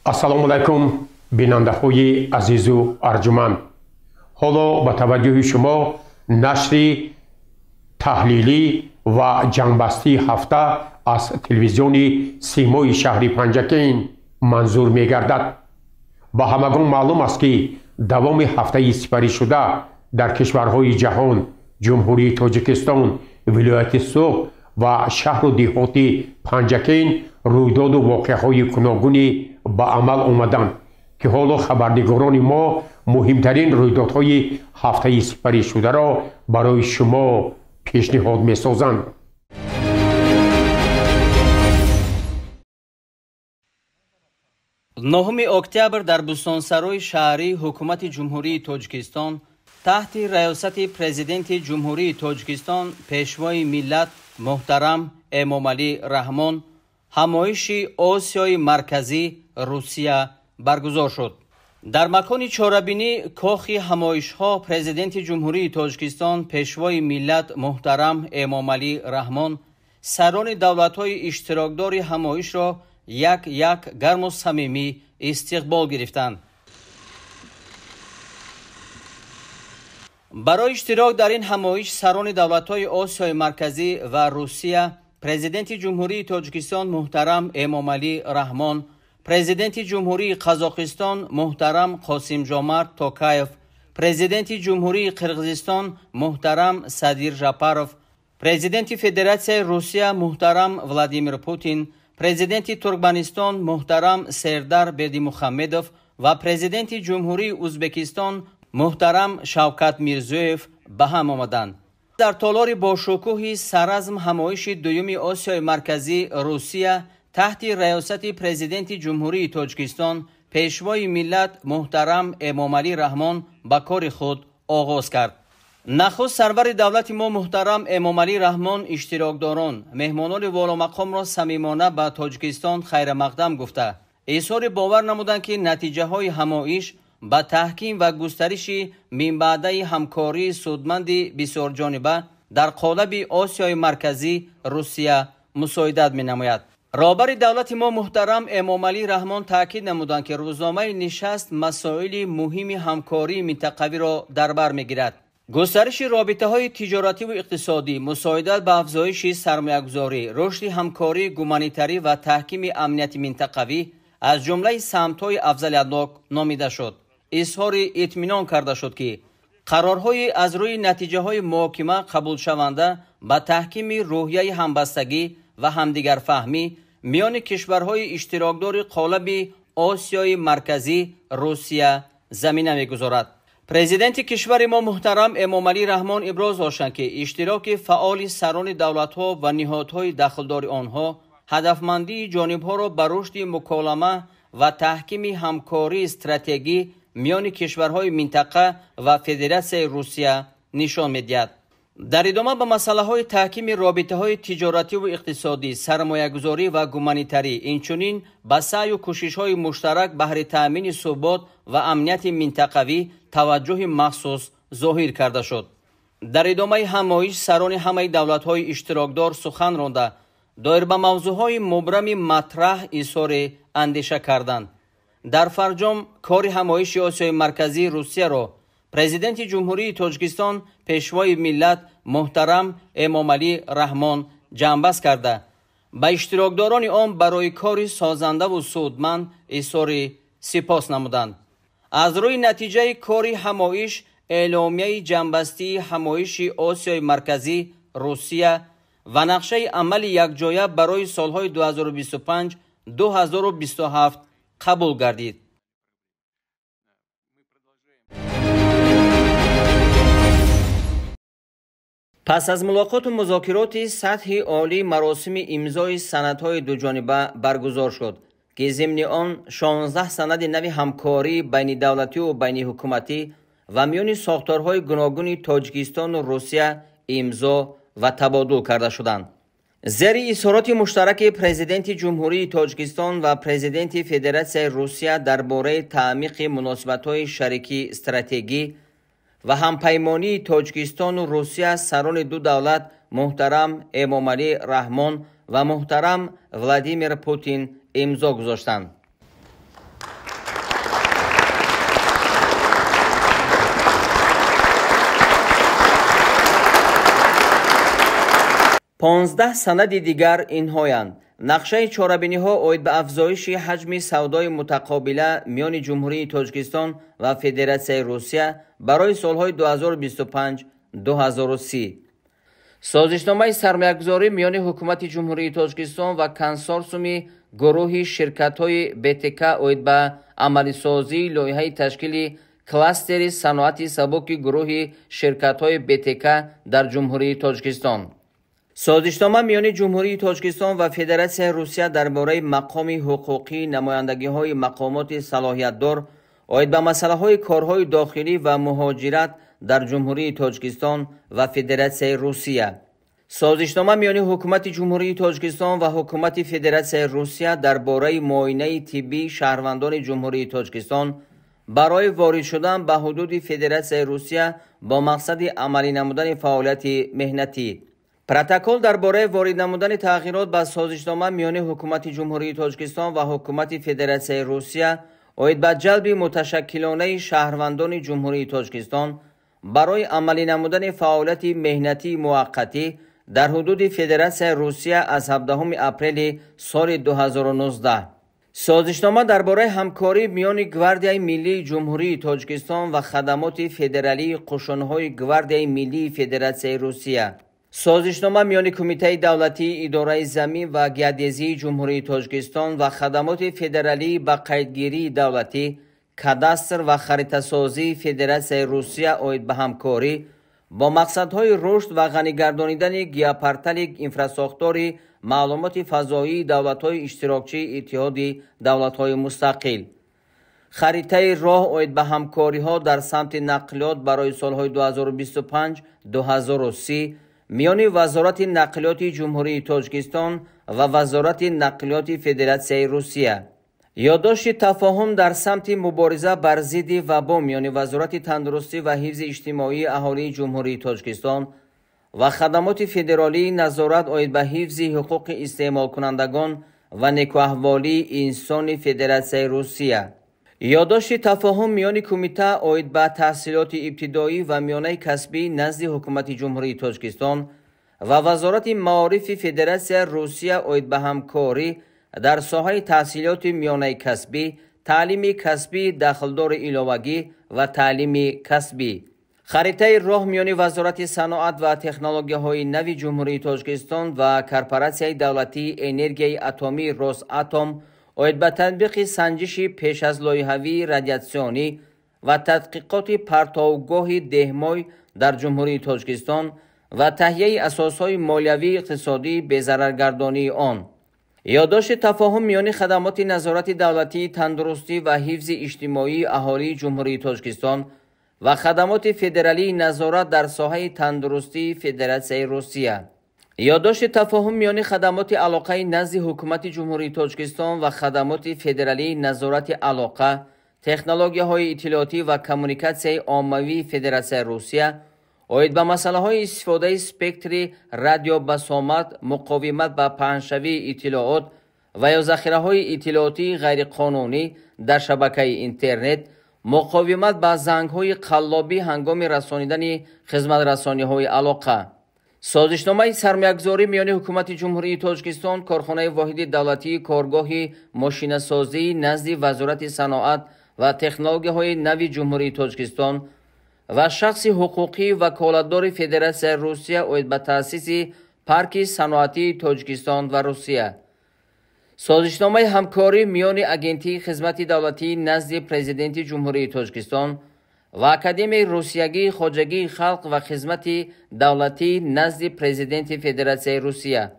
السلام علیکم بیننده های عزیز و ارجمند. حالا با توجه شما نشر تحلیلی و جنبستی هفته از تلویزیون سیمای شهر پنجکین منظور می گردد. با همگان معلوم است که دوام هفته سپری شده در کشورهای جهان، جمهوری تاجیکستان، ولایت سوق و شهر و دیهات پنجکین رویداد و واقعه‌های گوناگونی به عمل آمدند که حالا خبرنگاران ما مهمترین رویدادهای هفته سپری شده را برای شما پیشنهاد می‌سازند. نهم اکتبر در بستانسرای شهری حکومت جمهوری تاجیکستان تحت ریاست پرزیدنت جمهوری تاجیکستان پیشوای ملت محترم امامعلی رحمان همایش آسیای مرکزی روسیه برگزار شد. در مکان چهاربینی کاخ همایش ها پرزیدنت جمهوری تاجیکستان پیشوای ملت محترم امامعلی رحمان سران دولت های اشتراکدار همایش را یک گرم و صمیمی استقبال گرفتند. برای اشتراک در این همایش سران دولت‌های آسیای مرکزی و روسیه پرزیدنت جمهوری تاجیکستان محترم امامعلی رحمان، پرزیدنت جمهوری قزاقستان محترم قاسم جامارت توکایف، پرزیدنت جمهوری قرقیزستان محترم صدیر ژاپارov، پرزیدنت فدراسیای روسیه محترم ولادیمیر پوتین، پرزیدنت ترکمنستان محترم سردار بردیمحمدov و پرزیدنت جمهوری ازبکستان محترم شوکت میرزیوف به هم آمدند. در تالار باشکوه سرعزم همایش دوم آسیای مرکزی روسیه تحت ریاست پرزیدنت جمهوری تاجیکستان پیشوای ملت محترم امامعلی رحمان به کار خود آغاز کرد. نخست سرور دولت ما محترم امامعلی رحمان اشتراکداران مهمانان والا مقام را صمیمانه به تاجیکستان خیر مقدم گفته اظهار باور نمودند که نتیجه های همایش با تحکیم و گسترش منبعده همکاری سودمند بسیار جانبه در قالب آسیای مرکزی روسیه مساعدت می نماید. رهبر دولت ما محترم امامعلی رحمان تاکید نمودند که روزنامه نشست مسائل مهم همکاری منطقوی را در بر می گیرد. گسترش رابطه های تجارتی و اقتصادی، مساعدت به افزایش سرمایه‌گذاری، رشد همکاری گومانیتری و تحکیم امنیت منطقوی از جمله سمت‌های افضلیت‌ناک نامیده شد. اظهار اطمینان کرده شد که قرارهای از روی نتیجه‌های محاکمه قبول شونده به تحکیم روحیه همبستگی و همدیگر فهمی میان کشورهای اشتراکدار قالب آسیای مرکزی روسیه زمینه می‌گذارد. پرزیدنت کشور ما محترم امامعلی رحمان ابراز داشتند که اشتراک فعال سران دولت‌ها و نهادهای دخلدار آنها هدفمندی جانب‌ها را به رشد مکالمه و تحکیم همکاری استراتژی میان کشورهای منطقه و فدراسیای روسیه نشان می‌دهد. در ادامه به مسائل تحکیم رابطه‌های تجارتی و اقتصادی، سرمایه‌گذاری و گومانیتری، اینچنین به سعی و کوشش‌های مشترک بهر تأمین ثبات و امنیت منطقوی توجه مخصوص ظاهر کرده شد. در ادامه همایش سران همه دولت‌های اشتراکدار سخن رانده دایر به موضوعهای مبرم مطرح اظهار اندیشه کردند. در فرجام کار همایش آسیای مرکزی روسیه را پرزیدنت جمهوری تاجیکستان پیشوای ملت محترم امامعلی رحمان جنبست کرده به اشتراکداران آن برای کار سازنده و سودمند اظهار سپاس نمودند. از روی نتیجه کار همایش اعلامیه جنبستی همایش آسیای مرکزی روسیه و نقشه عمل یکجایه برای سالهای 2025-2027 قبول گردید. پس از ملاقات و مذاکرات سطح عالی مراسم امضای سندهای دوجانبه برگزار شد که ضمن آن 16 سند نو همکاری بین دولتی و بین حکومتی و میان ساختارهای گوناگون تاجیکستان و روسیه امضا و تبادل کرده شدند. زیر اظهارات مشترک پرزیدنت جمهوری تاجیکستان و پرزیدنت فدراسیون روسیه درباره تعمیق مناسبت‌های شریکی استراتژیکی و همپیمانی تاجیکستان و روسیه، سران دو دولت محترم امامعلی رحمان و محترم ولادیمیر پوتین امضا گذاشتند. پانزده سند دیگر اینهایند: نقشه چاره‌بینی‌ها اوید به افزایش حجم سودای متقابله میان جمهوری تاجیکستان و فدراسیون روسیه برای سالهای 2025-2030. سازشنامه سرمایه‌گذاری میان حکومت جمهوری تاجیکستان و کنسورسیوم گروه شرکت‌های BTK اوید به عملی‌سازی لایحه تشکیل کلاستر صنعت سبک گروه شرکت‌های BTK در جمهوری تاجیکستان. سازشنامه میان جمهوری تاجیکستان و فدراسیون روسیه درباره مقام حقوقی نمایندگی‌های مقامات صلاحیت‌دار اوید به مسائل کارهای داخلی و مهاجرت در جمهوری تاجیکستان و فدراسیون روسیه. سازشنامه میان حکومت جمهوری تاجیکستان و حکومت فدراسیون روسیه درباره معاینه طبی شهروندان جمهوری تاجیکستان برای وارد شدن به حدود فدراسیون روسیه با مقصد عملی نمودن فعالیت مهنتی. پروتکل درباره وارد نمودن تغییرات به سازشنامه میان حکومت جمهوری تاجیکستان و حکومت فدراسیون روسیه اوید به جلب متشکلانه شهروندان جمهوری تاجیکستان برای عملی نمودن فعالیت مهنتی موقتی در حدود فدراسیون روسیه از 17 اپریل سال 2019. سازشنامه درباره همکاری میان گواردیای ملی جمهوری تاجیکستان و خدمات فدرالی قشون‌های گواردیای ملی فدراسیون روسیه. سازشنامه میان کمیته دولتی اداره زمین و گردشی جمهوری تاجیکستان و خدمات فدرالی با قیدگیری دولتی کاداستر و خریطه سازی فدراسیون روسیه اوید به همکاری با مقصدهای رشد و غنی‌گردانیدن گیاپارتالیک اینفراستراکتور معلومات فضایی دولت‌های اشتراکچی اتحاد دولت‌های مستقل. خریطه راه اوید به همکاری‌ها در سمت نقلیات برای سال‌های 2025-2030 میان وزارت نقلیات جمهوری تاجیکستان و وزارت نقلیات فدراسیون روسیه. یادداشت تفاهم در سمت مبارزه بر ضد وبا میان وزارت تندرستی و حفظ اجتماعی اهالی جمهوری تاجیکستان و خدمات فدرالی نظارت اوید به حفظ حقوق استعمال کنندگان و نیکوحوالی انسان فدراسیون روسیه. یادداشت تفاهم میان کمیته اوید به تحصیلات ابتدایی و میانه کسبی نزد حکومت جمهوری تاجیکستان و وزارت معارف فدراسیون روسیه اوید به همکاری در ساحه تحصیلات میانه کسبی، تعلیم کسبی داخلدار علاوگی و تعلیم کسبی. خریطه راه میان وزارت صنعت و تکنولوژی‌های نو جمهوری تاجیکستان و کارپوراسیون دولتی انرژی اتمی روساتم اوید به تطبیق سنجش پیش از لایحه‌ای رادیاسیونی و تحقیقات پرتوگاه دهمای در جمهوری تاجیکستان و تهیه اساسهای مالیوی اقتصادی به ضررگردانی آن. یادداشت تفاهم میان خدمات نظارت دولتی تندرستی و حفظ اجتماعی اهالی جمهوری تاجیکستان و خدمات فدرالی نظارت در ساحه تندرستی فدراسیون روسیه. یادداشت تفاهم میان خدمات علاقه نزد حکومت جمهوری تاجیکستان و خدمات فدرالی نظارت علاقه تکنولوژی‌های اطلاعاتی و کمونیکاسیون عمومی فدراسیون روسیه اوید به مسائل استفاده اسپکتر رادیو بسامد، مقاومت به پهنشوی اطلاعات و یا ذخیره‌های اطلاعاتی غیرقانونی در شبکه اینترنت، مقاومت به زنگ‌های قلابی هنگام رسانیدن خدمات رسانی‌های علاقه. سازشنامه سرمایه‌گذاری میان حکومت جمهوری تاجیکستان، کارخانه واحد دولتی کارگاه ماشین‌سازی نزد وزارت صنعت و تکنولوژی‌های نو جمهوری تاجیکستان و شخص حقوقی وکالتدار فدراسیون روسیه اوید به تأسیس پارک صنعتی تاجیکستان و روسیه. سازشنامه همکاری میان اگنتی خدمت دولتی نزد پرزیدنت جمهوری تاجیکستان و اکادمی روسیگی خواجگی خلق و خدمت دولتی نزد پرزیدنت فدراسیون روسیه.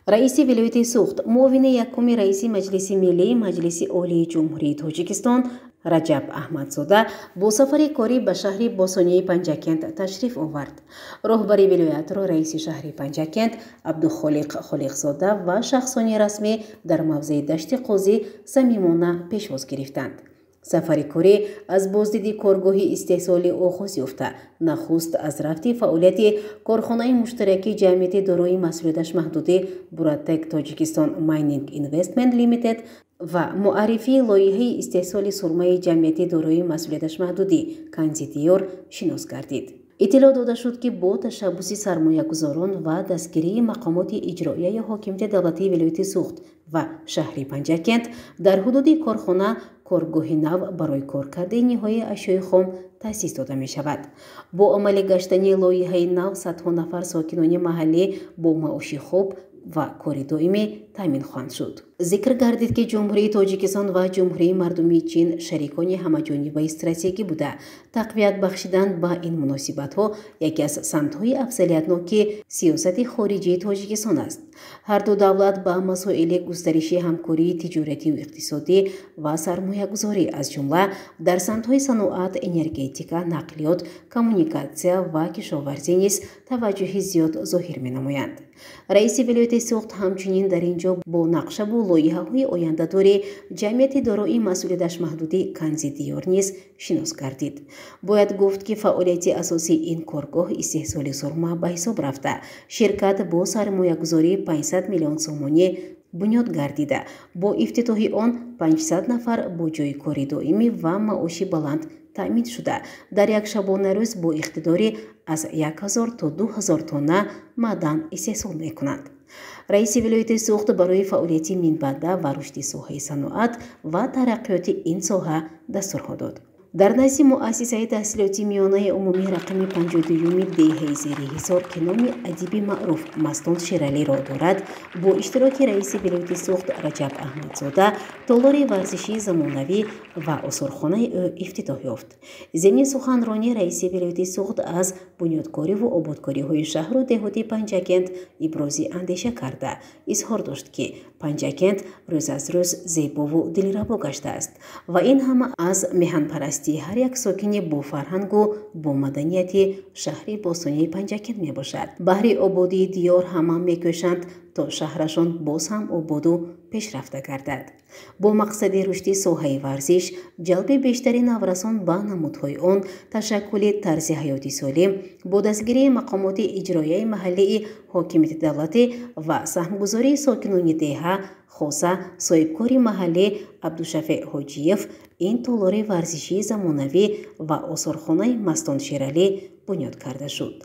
رئیس ولایت سوخت معاون یکم رئیس مجلس ملی مجلس عالی جمهوری تاجیکستان раҷаб аҳмадзода бо сафари корӣ ба шаҳри босонияи панҷакент ташриф овард. роҳбари вилоятро раиси шаҳри панҷакент абдухолиқ холиқзода ва шахсони расмӣ дар мавзеи дашти қозӣ самимона пешвоз гирифтанд. сафари корӣ аз боздиди коргоҳи истеҳсолӣ оғоз ёфта, нахуст аз рафти фаъолияти корхонаи муштараки ҷамъияти дорои масъулияташ маҳдудӣ Buratek Tajikistan Mining Investment Limited ва муаррифии лоиҳаи истеҳсоли сурмаи ҷамъияти дорои масъулияташ маҳдудӣ Kanzi Diyor шинос гардид. иттилоъ дода шуд ки бо ташаббуси сармоягузорон ва дастгирии мақомоти иҷроияи ҳокимияти давлатии вилояти Суғд ва шаҳри Панҷакент дар ҳудуди корхона коргоҳи нав барои коркардаи ниҳоии ашёи хом таъсис дода мешавад. бо амалӣ гаштани лоиҳаи нав садҳо нафар сокинони маҳаллӣ бо маоши хуб ва кори доимӣ таъмин хоҳанд шуд. зикр гардид ки ҷумҳурии Тоҷикистон ва ҷумҳурии мардумии Чин шарикони ҳамаҷонибаи стратегӣ буда тақвият бахшидан ба ин муносибатҳо яке аз самтҳои афзалиятноки сиёсати хориҷии Тоҷикистон аст. ҳарду давлат ба масоили густариши ҳамкории тиҷоратию иқтисодӣ ва сармоягузорӣ аз ҷумла дар самтҳои саноат, энергетика, нақлиёт, коммуникатсия ва кишоварзӣ низ таваҷҷуҳи зиёд зоҳир менамоянд. раиси вилояти Суғд ҳамчунин дар ин ҷо бо нақшабу лоиҳаҳои ояндадори ҷамъияти дорои масъулияташ маҳдудӣ Kanzi Diyor низ шинос гардид. бояд гуфт ки фаъолияти асосии ин коргоҳ истеҳсоли сурма ба ҳисоб рафта, ширкат бо сармоягузории 500 миллион сомонӣ бунёд гардида, бо ифтитоҳи он 500 нафар бо ҷойи кори доимӣ ва маоши баланд таъмин шуда дар як шабонарӯз бо иқтидори аз 1000 то 2000 тонна маъдан истеҳсол мекунанд. раиси вилояти Суғд барои фаъолияти минбаъда ва рушди соҳаи саноат ва тараққиёти ин соҳа дастурҳо дод. дар назди муассисаи таҳсилоти миёнаи умумии рақами 52-юми деҳаи зери ҳисор ки номи адиби маъруф Мастон Шералиро дорад, бо иштироки раиси вилояти Суғд Раҷаб Аҳмадзода толори варзишии замонавӣ ва осорхонаи ӯ ифтитоҳ ёфт. зимни суханронӣ раиси вилояти Суғд аз бунёдкориву ободкориҳои шаҳру деҳоти Панҷакент ибрози андеша карда, изҳор дошт ки Панҷакент рӯз аз рӯз зебову дилрабо гаштааст ва ин ҳама аз меҳанпарасти ҳар як сокини бофарҳангу бомаданияти шаҳри босонияи Панҷакент мебошад. баҳри ободии диёр ҳама мекӯшанд то шаҳрашон боз ҳам ободу пешрафта гардад. бо мақсади рушди соҳаи варзиш, ҷалби бештари наврасон ба намудҳои он, ташаккули тарзи ҳаёти солим, бо дастгирии мақомоти иҷроияи маҳаллии ҳокимияти давлатӣ ва саҳмгузории сокинони деҳа, хоса соҳибкори маҳаллӣ Абдушафеъ Ҳоҷиев ин толори варзишии замонавӣ ва осорхонаи Мастон Шералӣ бунёд карда шуд.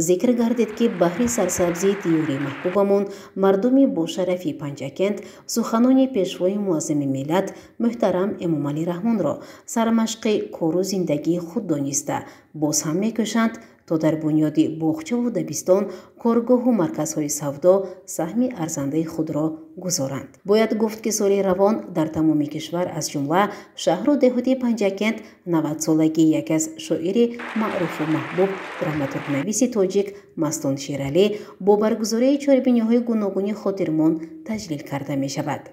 зикр гардид ки баҳри сарсабзии диёри маҳбубамон мардуми бошарафи Панҷакент суханони пешвои муаззами миллат муҳтарам Эмомалӣ Раҳмонро сармашқи кору зиндагии худ дониста боз ҳам мекӯшанд то дар бунёди боғчаву дабистон, коргоҳу марказҳои савдо саҳми арзандаи худро гузоранд. бояд гуфт ки соли равон дар тамоми кишвар аз ҷумла шаҳру деҳоти Панҷакент 90-солагии яке аз шоири маъруфу маҳбуб драматургнависи тоҷик Мастон Шералӣ бо баргузории чорабиниҳои гуногуни хотирмон таҷлил карда мешавад.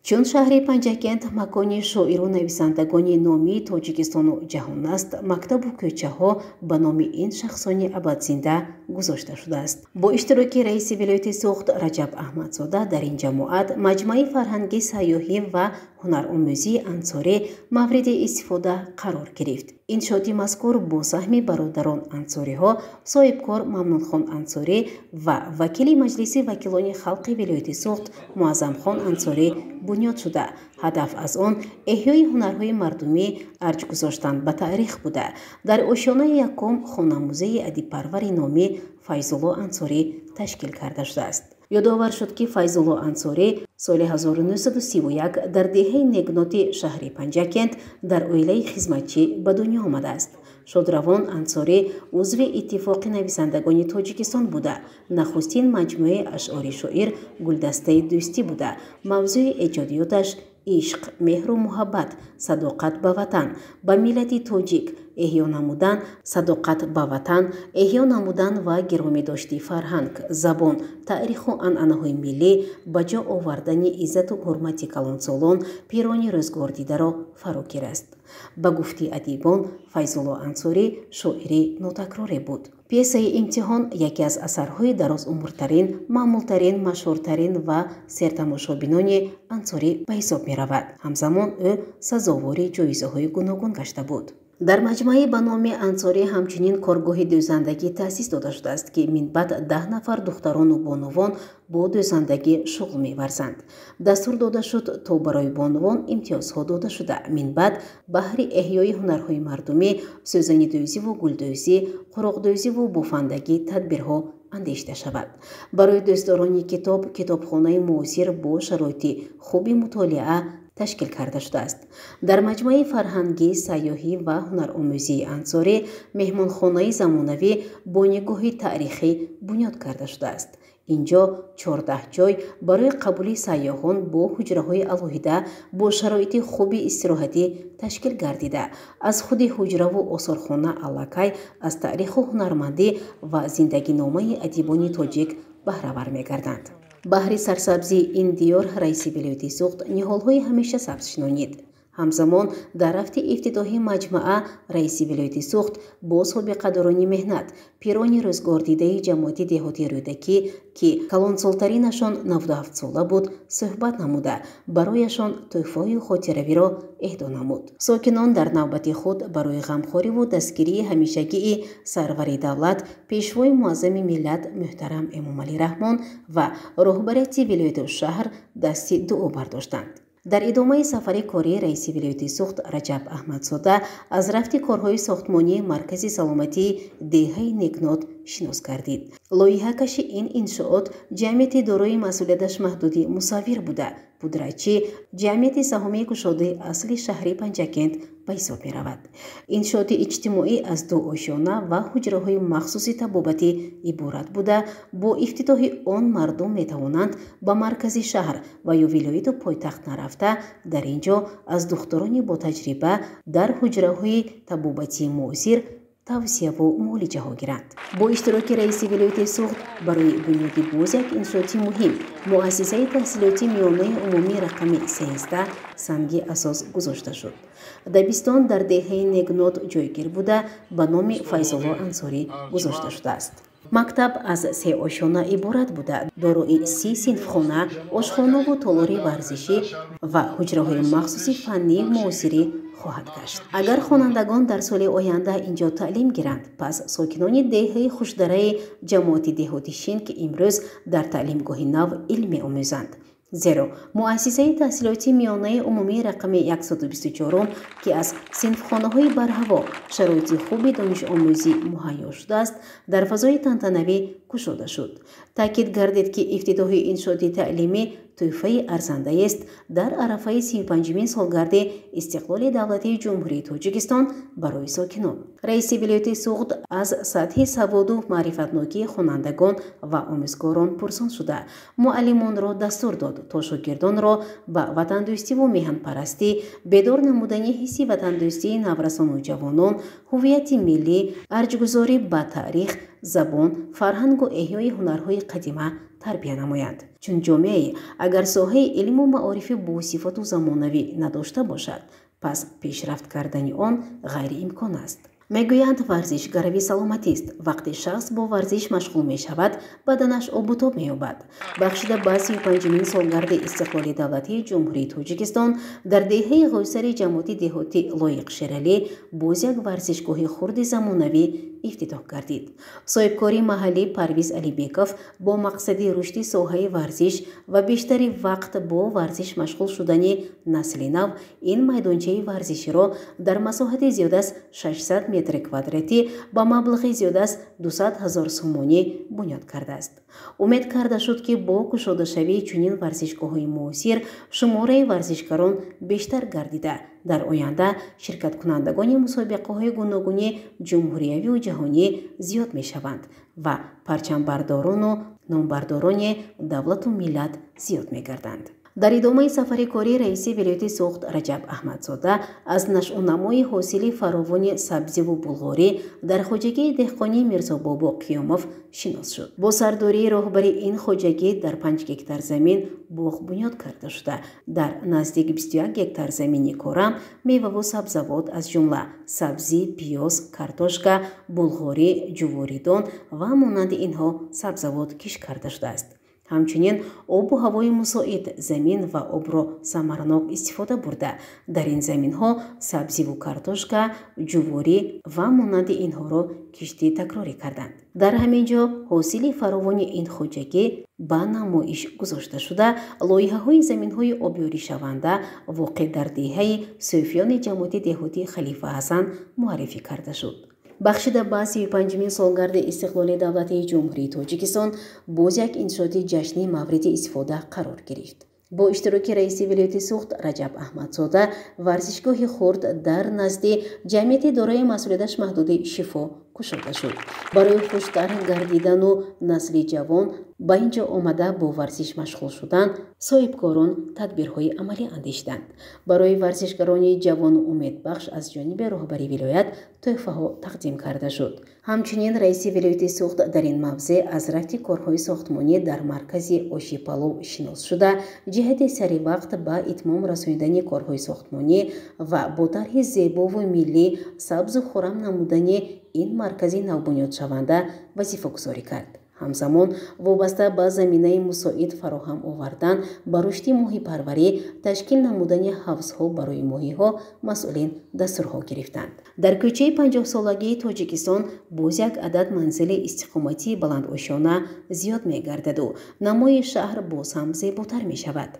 чун шаҳри Панҷакент макони шоиру нависандагони номии Тоҷикистону ҷаҳон аст, мактабу кӯчаҳо ба номи ин шахсони абадзинда гузошта шудааст. бо иштироки раиси вилояти Суғд Раҷаб Аҳмадзода дар ин ҷамоат маҷмӯи фарҳангӣ, сайёҳӣ ва ҳунаромӯзии Ансорӣ мавриди истифода қарор гирифт. иншоти мазкур бо саҳми бародарон Ансориҳо, соҳибкор Мамнунхон Ансорӣ ва вакили маҷлиси вакилони халқи вилояти Суғд Муаззамхон Ансорӣ бунёд шуда, ҳадаф аз он эҳёи ҳунарҳои мардумӣ, арҷ гузоштан ба таърих буда. дар ошёнаи якум хонамӯзаи адибпарвари номӣ Файзулло Ансорӣ ташкил карда шудааст. ёдовар шуд ки Файзулло Ансорӣ соли 1931 дар деҳаи Негноти шаҳри Панҷакент дар оилаи хизматчӣ ба дунё омадааст. шодравон Ансорӣ узви иттифоқи нависандагони Тоҷикистон буда, нахустин маҷмӯи ашъори шоир Гулдастаи дӯстӣ буда, мавзӯи эҷодиёташ ишқ, меҳру муҳаббат, садоқат ба ватан, ба миллати тоҷик, эҳё намудан, садоқат ба ватан, эҳё намудан ва гиромидошти фарҳанг, забон, таъриху анъанаҳои миллӣ, ба ҷо овардани иззату ҳурмати калонсолон, пирони рӯзгордидаро фарогир аст. ба гуфти адибон Файзулло Ансорӣ шоири нотакроре буд. пьесаи имтиҳон яке аз асарҳои дарозумртарин, маъмултарин, машҳуртарин ва сертамошобинони Ансорӣ ба ҳисоб меравад. ҳамзамон ӯ сазовори ҷоизаҳои гуногун гашта буд. дар маҷмӯи ба номи Ансорӣ ҳамчунин коргоҳи дӯзандагӣ таъсис дода шудааст, ки минбаъд 10 нафар духтарону бонувон бо дӯзандагӣ шуғл меварзанд. дастур дода шуд то барои бонувон имтиёзҳо дода шуда минбаъд баҳри эҳёи ҳунарҳои мардумӣ, сӯзанидӯзиву гулдӯзӣ, қуроқдӯзиву бофандагӣ тадбирҳо андешида шавад. барои дӯстдорони китоб, китобхонаи муосир бо шароити хуби мутолиа ташкил карда шудааст. дар маҷмӯи фарҳангӣ, сайёҳӣ ва ҳунаромӯзии Ансорӣ меҳмонхонаи замонавӣ бо нигоҳи таърихӣ бунёд карда шудааст. инҷо 14 ҷой барои қабули сайёҳон бо ҳуҷраҳои алоҳида бо шароити хуби истироҳатӣ ташкил гардида, аз худи ҳуҷраву осорхона аллакай аз таъриху ҳунармандӣ ва зиндагиномаи адибони тоҷик баҳравар мегарданд. баҳри сарсабзии ин диёр раиси вилояти суғд ниҳолҳои ҳамеша сабз шинонид. ҳамзамон дар рафти ифтитоҳи маҷмӯа раиси вилояти суғд бо собиқадорони меҳнат, пирони рӯзгордидаи ҷамоати деҳотӣ рӯдакӣ, ки калонсолтаринашон 97 сола буд, суҳбат намуда барояшон тӯҳфаҳои хотиравиро эҳдо намуд. сокинон дар навбати худ барои ғамхориву дастгирии ҳамешагии сарвари давлат, пешвои муаззами миллат муҳтарам Эмомалӣ Раҳмон ва роҳбарияти вилоятушаҳр дасти дуо бардоштанд. дар идомаи сафари корӣ раиси вилояти суғд Раҷаб Аҳмадзода аз рафти корҳои сохтмонии маркази саломатии деҳаи Некнот шинос гардид. лоиҳакаши ин иншоот ҷамъияти дорои масъулияташ маҳдуди мусаввир буда, пудратчӣ ҷамъияти саҳомии кушодаи асли шаҳри Панҷакент ба ҳисоб меравад. иншооти иҷтимоӣ аз 2 ошёна ва ҳуҷраҳои махсуси табобатӣ иборат буда, бо ифтитоҳи он мардум метавонанд ба маркази шаҳр ва ё вилояту пойтахт нарафта дар ин ҷо аз духтурони ботаҷриба дар ҳуҷраҳои табобатии муосир тавсияву муолиҷаҳо гиранд. бо иштироки раиси вилояти суғд барои бунёди боз як иншооти муҳим, муассисаи таҳсилоти миёнаи умумии рақами 13 санги асос гузошта шуд. дабистон дар деҳаи Негнот ҷойгир буда ба номи Файзулло Ансорӣ гузошта шудааст. мактаб аз 3 ошона иборат буда, дорои 30 синфхона, ошхонаву толори варзишӣ ва ҳуҷраҳои махсуси фаннии муосирӣ хоҳад гашт. агар хонандагон дар соли оянда инҷо таълим гиранд, пас сокинони деҳаи хушдараи ҷамоати деҳоти Шинк имрӯз дар таълимгоҳи нав илм меомӯзанд. зеро муассисаи таҳсилоти миёнаи умумии рақами 124 ки аз синфхонаҳои барҳаво шароити хуби донишомӯзӣ муҳайё шудааст, дар фазои тантанавӣ кушода шуд. таъкид гардид, ки ифтитоҳи иншооти таълимӣ тӯҳфаи арзандаест дар арафаи 35-мин солгарди истиқлоли давлатии ҷумҳурии Тоҷикистон барои сокинон. раиси вилояти суғд аз сатҳи саводу маърифатнокии хонандагон ва омӯзгорон пурсон шуда, муаллимонро дастур дод то шогирдонро ба ватандӯстиву меҳанпарастӣ, бедор намудани ҳисси ватандӯстии наврасону ҷавонон, ҳуввияти миллӣ, арҷгузорӣ ба таърих, забон, фарҳангу эҳёи ҳунарҳои қадима тарбия намоянд. чун ҷомеаи агар соҳаи илму маорифи босифату замонавӣ надошта бошад, пас пешрафт кардани он ғайриимкон аст. мегӯянд варзиш гарави саломатист. вақте шахс бо варзиш машғул мешавад, баданаш обутоб меёбад. бахшида ба 35-мин солгарди истиқлоли давлатии ҷумҳурии Тоҷикистон дар деҳаи ғӯсари ҷамоати деҳотӣ Лоиқ Шералӣ боз як варзишгоҳи хурди замонавӣ ифтитоҳ гардид. соҳибкори маҳаллӣ Парвиз Алибеков бо мақсади рушди соҳаи варзиш ва бештари вақт бо варзиш машғул шудани насли нав ин майдончаи варзиширо дар масоҳати зиёда аз 600 метри квадратӣ ба маблағи зиёда аз 200 000 сомонӣ бунёд кардааст. умед карда шуд, ки бо кушодашавии чунин варзишгоҳҳои муосир шумораи варзишгарон бештар гардида, дар оянда ширкаткунандагони мусобиқаҳои гуногуни ҷумҳуриявию ҷаҳонӣ зиёд мешаванд ва парчамбардорону номбардорони давлату миллат зиёд мегарданд. дар идомаи сафари корӣ раиси вилояти суғд Раҷаб Аҳмадзода аз нашъунамои ҳосили фаровони сабзиву булғорӣ дар хоҷагии деҳқонии Мирзобобу Қиёмов шинос шуд. Бо сардории роҳбари ин хоҷагӣ дар 5 гектар замин боғ бунёд карда шуда. Дар наздик 21 гектар замини корам меваву сабзавот аз ҷумла сабзӣ, пиёз, картошка, булғорӣ, ҷуворидон ва монанди инҳо сабзавот киш карда шудааст. ҳамчунин обу ҳавои мусоид замин ва обро самаранок истифода бурда дар ин заминҳо сабзиву картошка, ҷуворӣ ва монанди инҳоро киштӣ такрорӣ карданд. дар ҳамин ҷо ҳосили фаровони ин хоҷагӣ ба намоиш гузошта шуда лоиҳаҳои заминҳои обёришаванда воқеъ дар деҳаи сӯфиёни ҷамоати деҳотии Халифа Ҳасан муаррифӣ карда шуд. бахшида ба 35-мин солгарди истиқлоли давлати ҷумҳурии Тоҷикистон боз як иншооти ҷашни мавриди истифода қарор гирифт. бо иштироки раиси вилояти суғд Раҷаб Аҳмадзода варзишгоҳи хурд дар назди ҷамъияти дорои масъулияташ маҳдуди Шифо кушода шуд. барои хуштар гардидану насли ҷавон ба ин ҷо омада бо варзиш машғул шудан соҳибкорон тадбирҳои амалӣ андешиданд. барои варзишгарони ҷавону умедбахш аз ҷониби роҳбари вилоят тӯҳфаҳо тақдим карда шуд. ҳамчунин раиси вилояти суғд дар ин мавзеъ аз рафти корҳои сохтмонӣ дар маркази Ошипалов шинос шуда ҷиҳати саривақт ба итмом расонидани корҳои сохтмонӣ ва бо тарҳи зебову миллӣ сабзу хуррам намудани ин маркази навбунёдшаванда вазифагузорӣ кард. ҳамзамон вобаста ба заминаи мусоид фароҳам овардан ба рушди моҳипарварӣ ташкил намудани ҳавзҳо барои моҳиҳо масъулин дастурҳо гирифтанд. дар кӯчаи 50-солагии Тоҷикистон боз як адад манзили истиқоматии баландошона зиёд мегардаду намои шаҳр боз ҳам зеботар мешавад.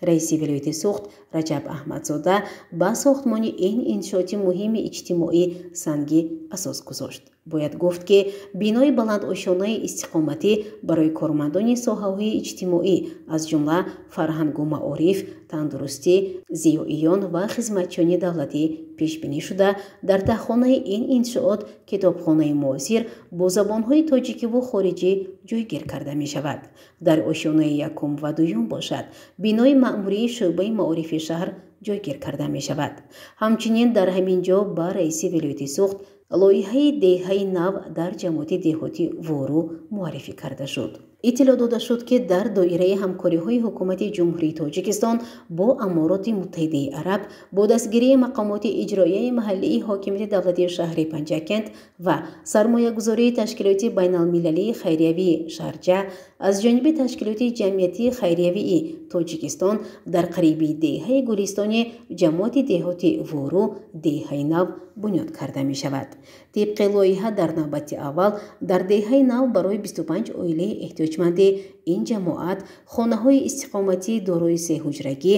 раиси вилояти суғд Раҷаб Аҳмадзода ба сохтмони ин иншооти муҳими иҷтимоӣ сангӣ асос гузошт. бояд гуфт ки бинои баландошонаи истиқоматӣ барои кормандони соҳаҳои иҷтимоӣ аз ҷумла фарҳангу маориф, тандурустӣ, зиёиён ва хизматчиёни давлатӣ пешбинӣ шуда дар таҳхонаи ин иншоот китобхонаи муосир бо забонҳои тоҷикиву хориҷӣ ҷойгир карда мешавад. дар ошёнаи якум ва дуюм бошад бинои маъмурии шӯъбаи маорифи шаҳр ҷойгир карда мешавад. ҳамчунин дар ҳамин ҷо ба раиси вилояти суғд лоиҳаи деҳаи нав дар ҷамоати деҳотӣ Вору муаррифӣ карда шуд. иттилоъ дода шуд ки дар доираи ҳамкориҳои ҳукумати ҷумҳурии Тоҷикистон бо Амороти Муттаҳидаи Араб бо дастгирии мақомоти иҷроияи маҳаллии ҳокимияти давлатии шаҳри Панҷакент ва сармоягузории ташкилоти байналмилалии хайриявии Шарҷа аз ҷониби ташкилоти ҷамъиятии хайриявии Тоҷикистон дар қариби деҳаи гулистони ҷамоати деҳоти Вору деҳаи нав бунёд карда мешавад. тибқи лоиҳа дар навбати аввал дар деҳаи нав барои 25 оилаи эҳтиёҷманди ин ҷамоат хонаҳои истиқоматӣ дорои сеҳуҷрагӣ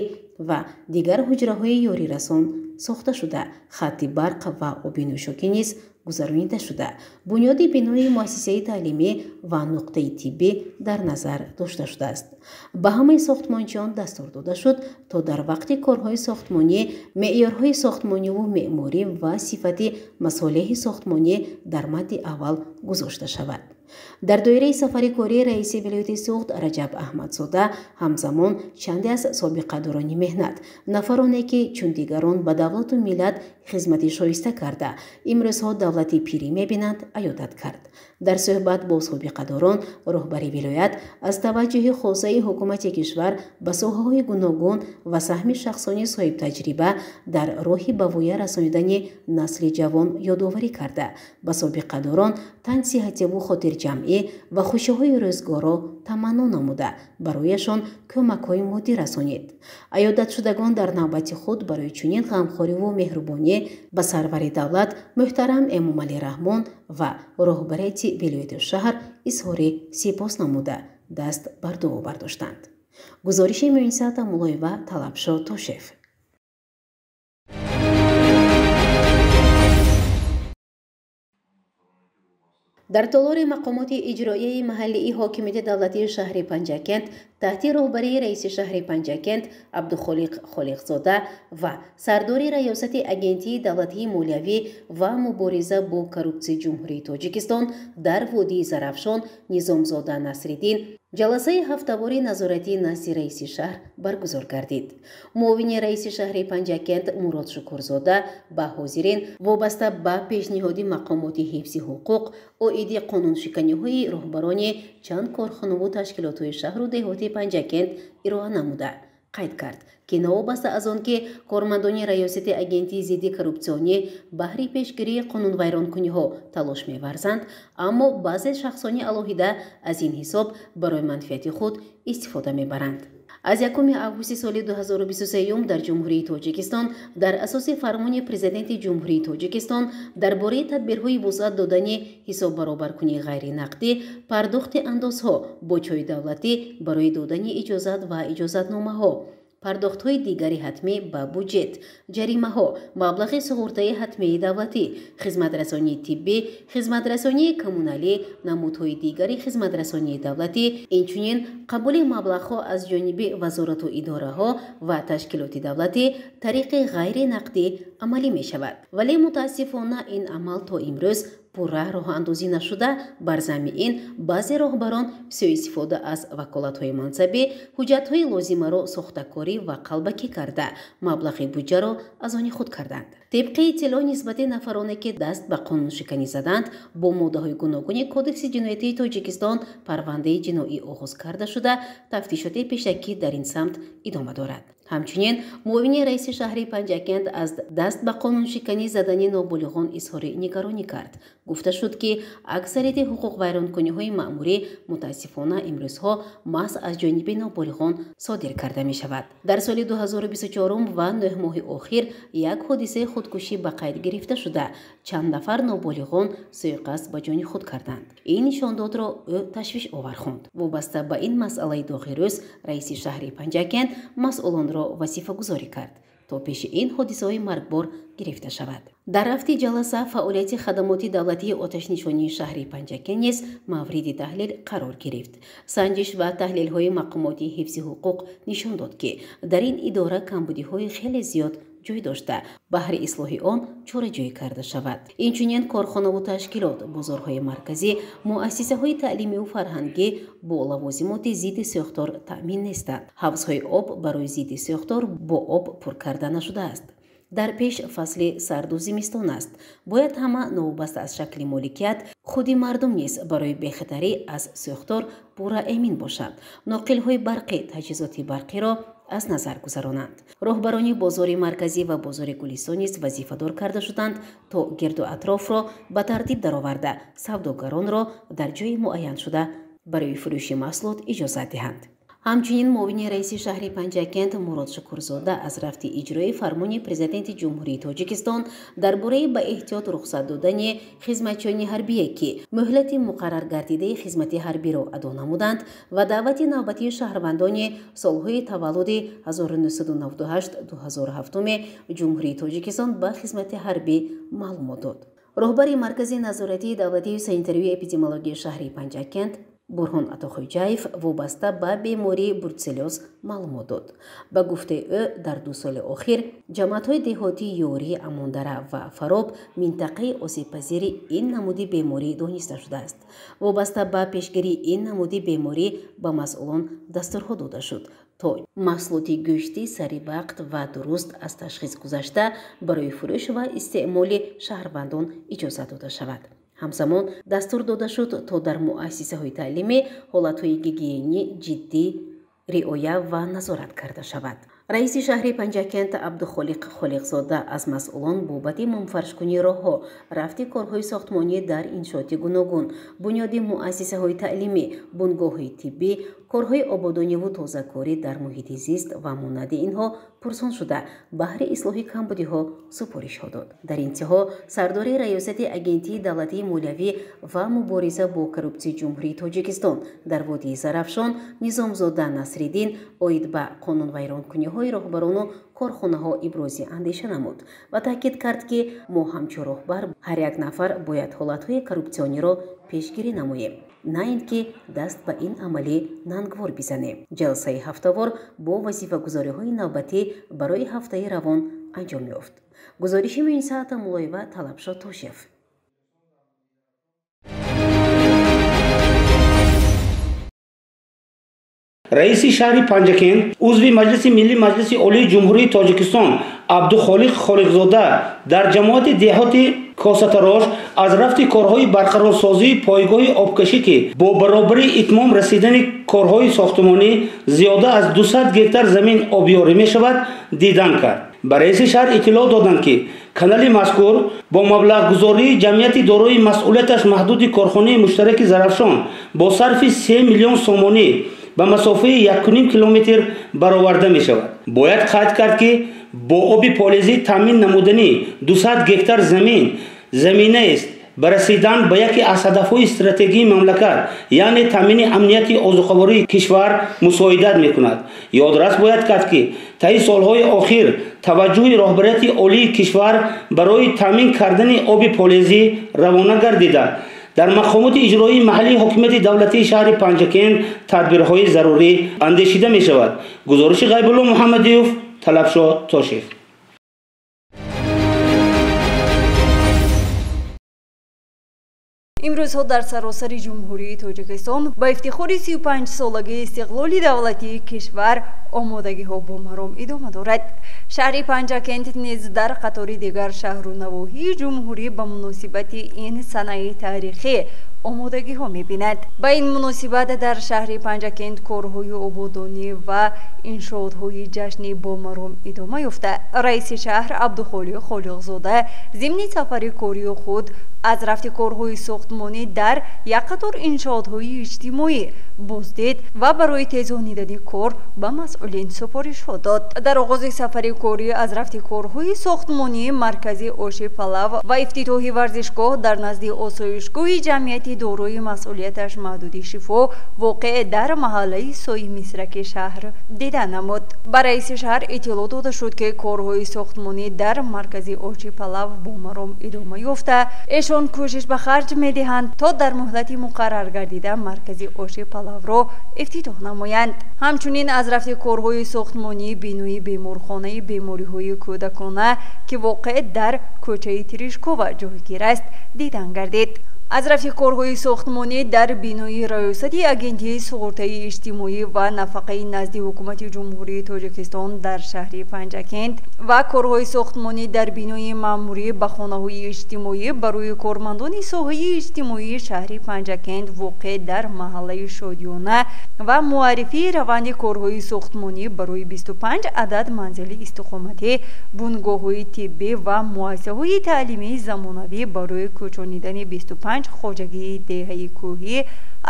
ва дигар ҳуҷраҳои ёрирасон сохта шуда хатти барқ ва оби нӯшокӣ низ гузаронида шуда бунёди бинои муассисаи таълимӣ ва нуқтаи тиббӣ дар назар дошта шудааст. ба ҳамаи сохтмончиён дастур дода шуд то дар вақти корҳои сохтмонӣ меъёрҳои сохтмониву меъморӣ ва сифати масолиҳи сохтмонӣ дар мадди аввал гузошта шавад. дар доираи сафари кории раиси вилояти суғд Раҷаб Аҳмадзода ҳамзамон чанде аз собиқадорони меҳнат нафароне ки чун дигарон ба давлату миллат хизмати шоиста карда имрӯзҳо давлати пирӣ мебинанд аёдат кард. дар суҳбат бо собиқадорон роҳбари вилоят аз таваҷҷӯҳи хосаи ҳукумати кишвар ба соҳаҳои гуногун ва саҳми шахсони соҳибтаҷриба дар роҳи ба воя расонидани насли ҷавон ёдоварӣ карда ба собиқадорон тансиҳативу хотирҷамъӣ ва хушиҳои рӯзгоро таманно намуда барояшон кӯмакҳои моддӣ расонид. аёдатшудагон дар навбати худ барои чунин ғамхориву меҳрубонӣ ба сарвари давлат муҳтарам Эмомалӣ Раҳмон ва роҳбарияти вилояти шаҳр изҳори сипос намуда даст бар дуо бардоштанд. гузориши Муъинсат Амулоева, Талабшо, Тошев. дар толори мақомоти иҷроияи маҳаллии ҳокимияти давлатии шаҳри Панҷакент таҳти роҳбарии раиси шаҳри Панҷакент Абдухолиқ Холиқзода ва сардори раёсати агентии давлатии молиявӣ ва мубориза бо коррупсияи ҷумҳурии Тоҷикистон дар водии Зарафшон Низомзода Насриддин ҷаласаи ҳафтавори назоратии назди раиси шаҳр баргузор гардид. муовини раиси шаҳри Панҷакент Мурод Шукурзода ба ҳозирин вобаста ба пешниҳоди мақомоти ҳифзи ҳуқуқ оиди қонуншиканиҳои роҳбарони чанд корхонаву ташкилотҳои шаҳру деҳоти Панҷакент ироа намуда қайд кард ки новобаста аз он ки кормандони раёсати агентии зидди коррупсионӣ баҳри пешгирии қонунвайронкуниҳо талош меварзанд, аммо баъзе шахсони алоҳида аз ин ҳисоб барои манфиати худ истифода мебаранд. аз 1 августи соли 2023 дар ҷумҳурии Тоҷикистон дар асоси фармони президенти ҷумҳурии Тоҷикистон дар бораи тадбирҳои вусъат додани ҳисоббаробаркунии ғайринақдӣ пардохти андозҳо бо чои давлатӣ барои додани иҷозат ва иҷозатномаҳо, пардохтҳои дигари ҳатмӣ ба буҷет, ҷаримаҳо, маблағи суғуртаи ҳатмии давлатӣ, хизматрасонии тиббӣ, хизматрасонии коммуналӣ, намудҳои дигари хизматрасонии давлатӣ, инчунин қабули маблағҳо аз ҷониби вазорату идораҳо ва ташкилоти давлатӣ тариқи ғайринақдӣ амалӣ мешавад. вале мутаассифона ин амал то имрӯз пурра роҳандозӣ нашуда, бар замми ин баъзе роҳбарон сӯистифода аз ваколатҳои мансабӣ ҳуҷҷатҳои лозимаро сохтакорӣ ва қалбакӣ карда маблағи буҷаро аз они худ карданд. тибқи иттилоъ нисбати нафароне ки даст ба қонуншиканӣ заданд, бо моддаҳои гуногуни кодекси ҷиноятии Тоҷикистон парвандаи ҷиноӣ оғоз карда шуда, тафтишоти пешакӣ дар ин самт идома дорад. ҳамчунин муовини раиси шаҳри Панҷакент аз даст ба қонуншиканӣ задани ноболиғон изҳори нигаронӣ кард. гуфта шуд ки аксарияти ҳуқуқвайронкуниҳои маъмурӣ мутаассифона имрӯзҳо маҳз аз ҷониби ноболиғон содир карда мешавад. дар соли 2024 ва 9 моҳи охир як ҳодисаи худкушӣ ба қайд гирифта шуда чанд нафар ноболиғон суиқасд ба ҷони худ карданд. ин нишондодро ӯ ташвишовар хонд. вобаста ба ин масъалаи доғирӯз раиси шаҳри Панҷакент масъулонро вазифагузорӣ кард то пеши ин ҳодисаҳои маргбор гирифта шавад. дар рафти ҷаласа фаъолияти хадамоти давлатии оташнишонии шаҳри Панҷакент низ мавриди таҳлил қарор гирифт. санҷиш ва таҳлилҳои мақомоти ҳифзи ҳуқуқ нишон дод ки дар ин идора камбудиҳои хеле зиёд ҷой дошта, баҳри ислоҳи он чораҷӯӣ карда шавад. инчунин корхонаву ташкилот, бозорҳои марказӣ, муассисаҳои таълимиву фарҳангӣ бо лавозимоти зидди сӯхтор таъмин нестанд. ҳавзҳои об барои зидди сӯхтор бо об пур карда нашудааст. дар пеш фасли сарду зимистон аст. бояд ҳама новобаста аз шакли моликият худи мардум низ барои бехатарӣ аз сӯхтор пурра эмин бошанд. ноқилҳои барқӣ таҷҳизоти барқиро аз назар гузаронанд. роҳбарони бозори марказӣ ва бозори Гулистон низ вазифадор карда шуданд то гирду атрофро ба тартиб дароварда савдогаронро дар ҷои муайян шуда барои фурӯши маҳсулот иҷозат диҳанд. ҳамчунин муовини раиси шаҳри Панҷакент Мурод Шукурзода аз рафти иҷрои фармони президенти ҷумҳурии Тоҷикистон дар бораи ба эҳтиёт рухсат додани хизматчиёни ҳарбие ки муҳлати муқаррар гардидаи хизмати ҳарбиро адо намуданд ва даъвати навбатии шаҳрвандони солҳои таваллуди 1998-2007 ҷумҳурии Тоҷикистон ба хизмати ҳарбӣ маълумот дод. роҳбари маркази назоратии давлатии санитарию эпидемиологияи шаҳри Панҷакент Бурҳон Атохоҷаев вобаста ба бемории бруцеллёз маълумот дод. ба гуфтаи ӯ дар 2 соли охир ҷамъиятҳои деҳотии Ёрӣ, Амондара ва Фароб минтақаи осебпазири ин намуди беморӣ дониста шудааст. вобаста ба пешгирии ин намуди беморӣ ба масъулон дастурҳо дода шуд то маҳсулоти гӯшти сарибақт ва дуруст аз ташхис гузашта барои фурӯш ва истеъмоли шаҳрвандон иҷозат дода шавад. ҳамзамон дастур дода шуд то дар муассисаҳои таълимӣ ҳолатҳои гигиенӣ ҷиддӣ риоя ва назорат карда шавад. раиси шаҳри Панҷакент Абдухолиқ Холиқзода аз масъулон бобати мунфаршкунии роҳҳо, рафти корҳои сохтмонӣ дар иншооти гуногун, бунёди муассисаҳои таълимӣ, бунгоҳҳои тиббӣ, корҳои ободониву тозакорӣ дар муҳити зист ва монанди инҳо пурсон шуда баҳри ислоҳи камбудиҳо супоришҳо дод. дар интиҳо сардори раёсати агентии давлатии молиявӣ ва мубориза бо коррупсияи ҷумҳурии Тоҷикистон дар водии Зарафшон Низомзода Насриддин оид ба қонунвайронкуниҳои роҳбарону корхонаҳо ибрози андеша намуд ва таъкид кард ки мо ҳамчун роҳбар ҳар як нафар бояд ҳолатҳои коррупсиониро пешгирӣ намоем, на ин ки даст ба ин амалӣ нангвор бизанем. ҷалсаи ҳафтавор бо вазифагузориҳои навбатӣ барои ҳафтаи равон анҷом ёфт. гузориши Муинсаата Мулоева, Талабшод Тошев. раиси шаҳри Панҷакент, узви Маҷлиси Миллӣ Маҷлиси Олии Ҷумҳурии Тоҷикистон Абдухолиқ Холиқзода дар ҷамоати деҳоти Косатарош аз рафти корҳои барқарорсозии пойгоҳи обкашӣ ки бо баробари итмом расидани корҳои сохтмонӣ зиёда аз 200 гектар замин обёрӣ мешавад, дидан кард. ба раиси шаҳр иттилоъ доданд ки канали мазкур бо маблағгузории ҷамъияти дорои масъулияташ маҳдуди корхонаи муштараки Зарафшон бо сарфи 3 миллион сомонӣ ба масофаи 1.5 километр бароварда мешавад. бояд қайд кард ки бо оби полизӣ таъмин намудани 200 гектар заминааст ба расидан ба яке аз ҳадафҳои стратегии мамлакат, яъне таъмини амнияти озуқавории кишвар мусоидат мекунад. ёдрас бояд кард ки таи солҳои охир таваҷҷӯҳи роҳбарияти олии кишвар барои таъмин кардани оби полизӣ равона гардида дар мақомоти иҷроии маҳаллии ҳокимияти давлатии шаҳри Панҷакент тадбирҳои зарурӣ андешида мешавад. гузориши Ғайбулло Муҳаммадиев, Талабшод Тошев. имрӯзҳо дар саросари ҷумҳурии Тоҷикистон ба ифтихори 35-солагии истиқлоли давлатии кишвар омодагиҳо бо маром идома дорад. шаҳри Панҷакент низ дар қатори дигар шаҳру навоҳии ҷумҳурӣ ба муносибати ин санаи таърихӣ омодагиҳо мебинад. ба ин муносибат дар шаҳри Панҷакент корҳои ободонӣ ва иншоотҳои ҷашнӣ бо маром идома ёфта. раиси шаҳр Абдухолиқ Холиқзода зимни сафари кории худ аз рафти корҳои сохтмонӣ дар як қатор иншоотҳои иҷтимоӣ боздид ва барои тезонидани кор ба масъулин супоришҳо дод. дар оғози сафари корӣ аз рафти корҳои сохтмонӣ, маркази оши Палав ва ифтитоҳи варзишгоҳ дар назди осоишгоҳи ҷамъияти дорои масъулияташ маҳдуди Шифо воқеъ дар маҳаллаи Сои Мисраки шаҳр дида намуд. ба раиси шаҳр иттилоъ дода шуд ки корҳои сохтмонӣ дар маркази оши Палав бо маром идома ёфта, эшон кӯшиш ба харҷ медиҳанд то дар муҳлати муқаррар гардида маркази оши Палавро ифтитоҳ намоянд. ҳамчунин аз рафти корҳои сохтмонӣ бинои беморхонаи бемориҳои кӯдакона ки воқеъ дар кӯчаи Тиришкова ҷойгир аст дидан гардид. аз рафти корҳои сохтмонӣ дар бинои раёсати агентии суғуртаи иҷтимоӣ ва нафақаи назди ҳукумати ҷумҳурии Тоҷикистон дар шаҳри Панҷакент ва корҳои сохтмонӣ дар бинои маъмурӣ ба хонаҳои иҷтимоӣ барои кормандони соҳаи иҷтимоии шаҳри Панҷакент воқеъ дар маҳаллаи Шодиёна ва муаррифии раванди корҳои сохтмонӣ барои 25 адад манзили истиқоматӣ, бунгоҳҳои тиббӣ ва муассисаҳои таълимии замонавӣ барои кӯчонидани 25 хоҷагии деҳаи кӯҳӣ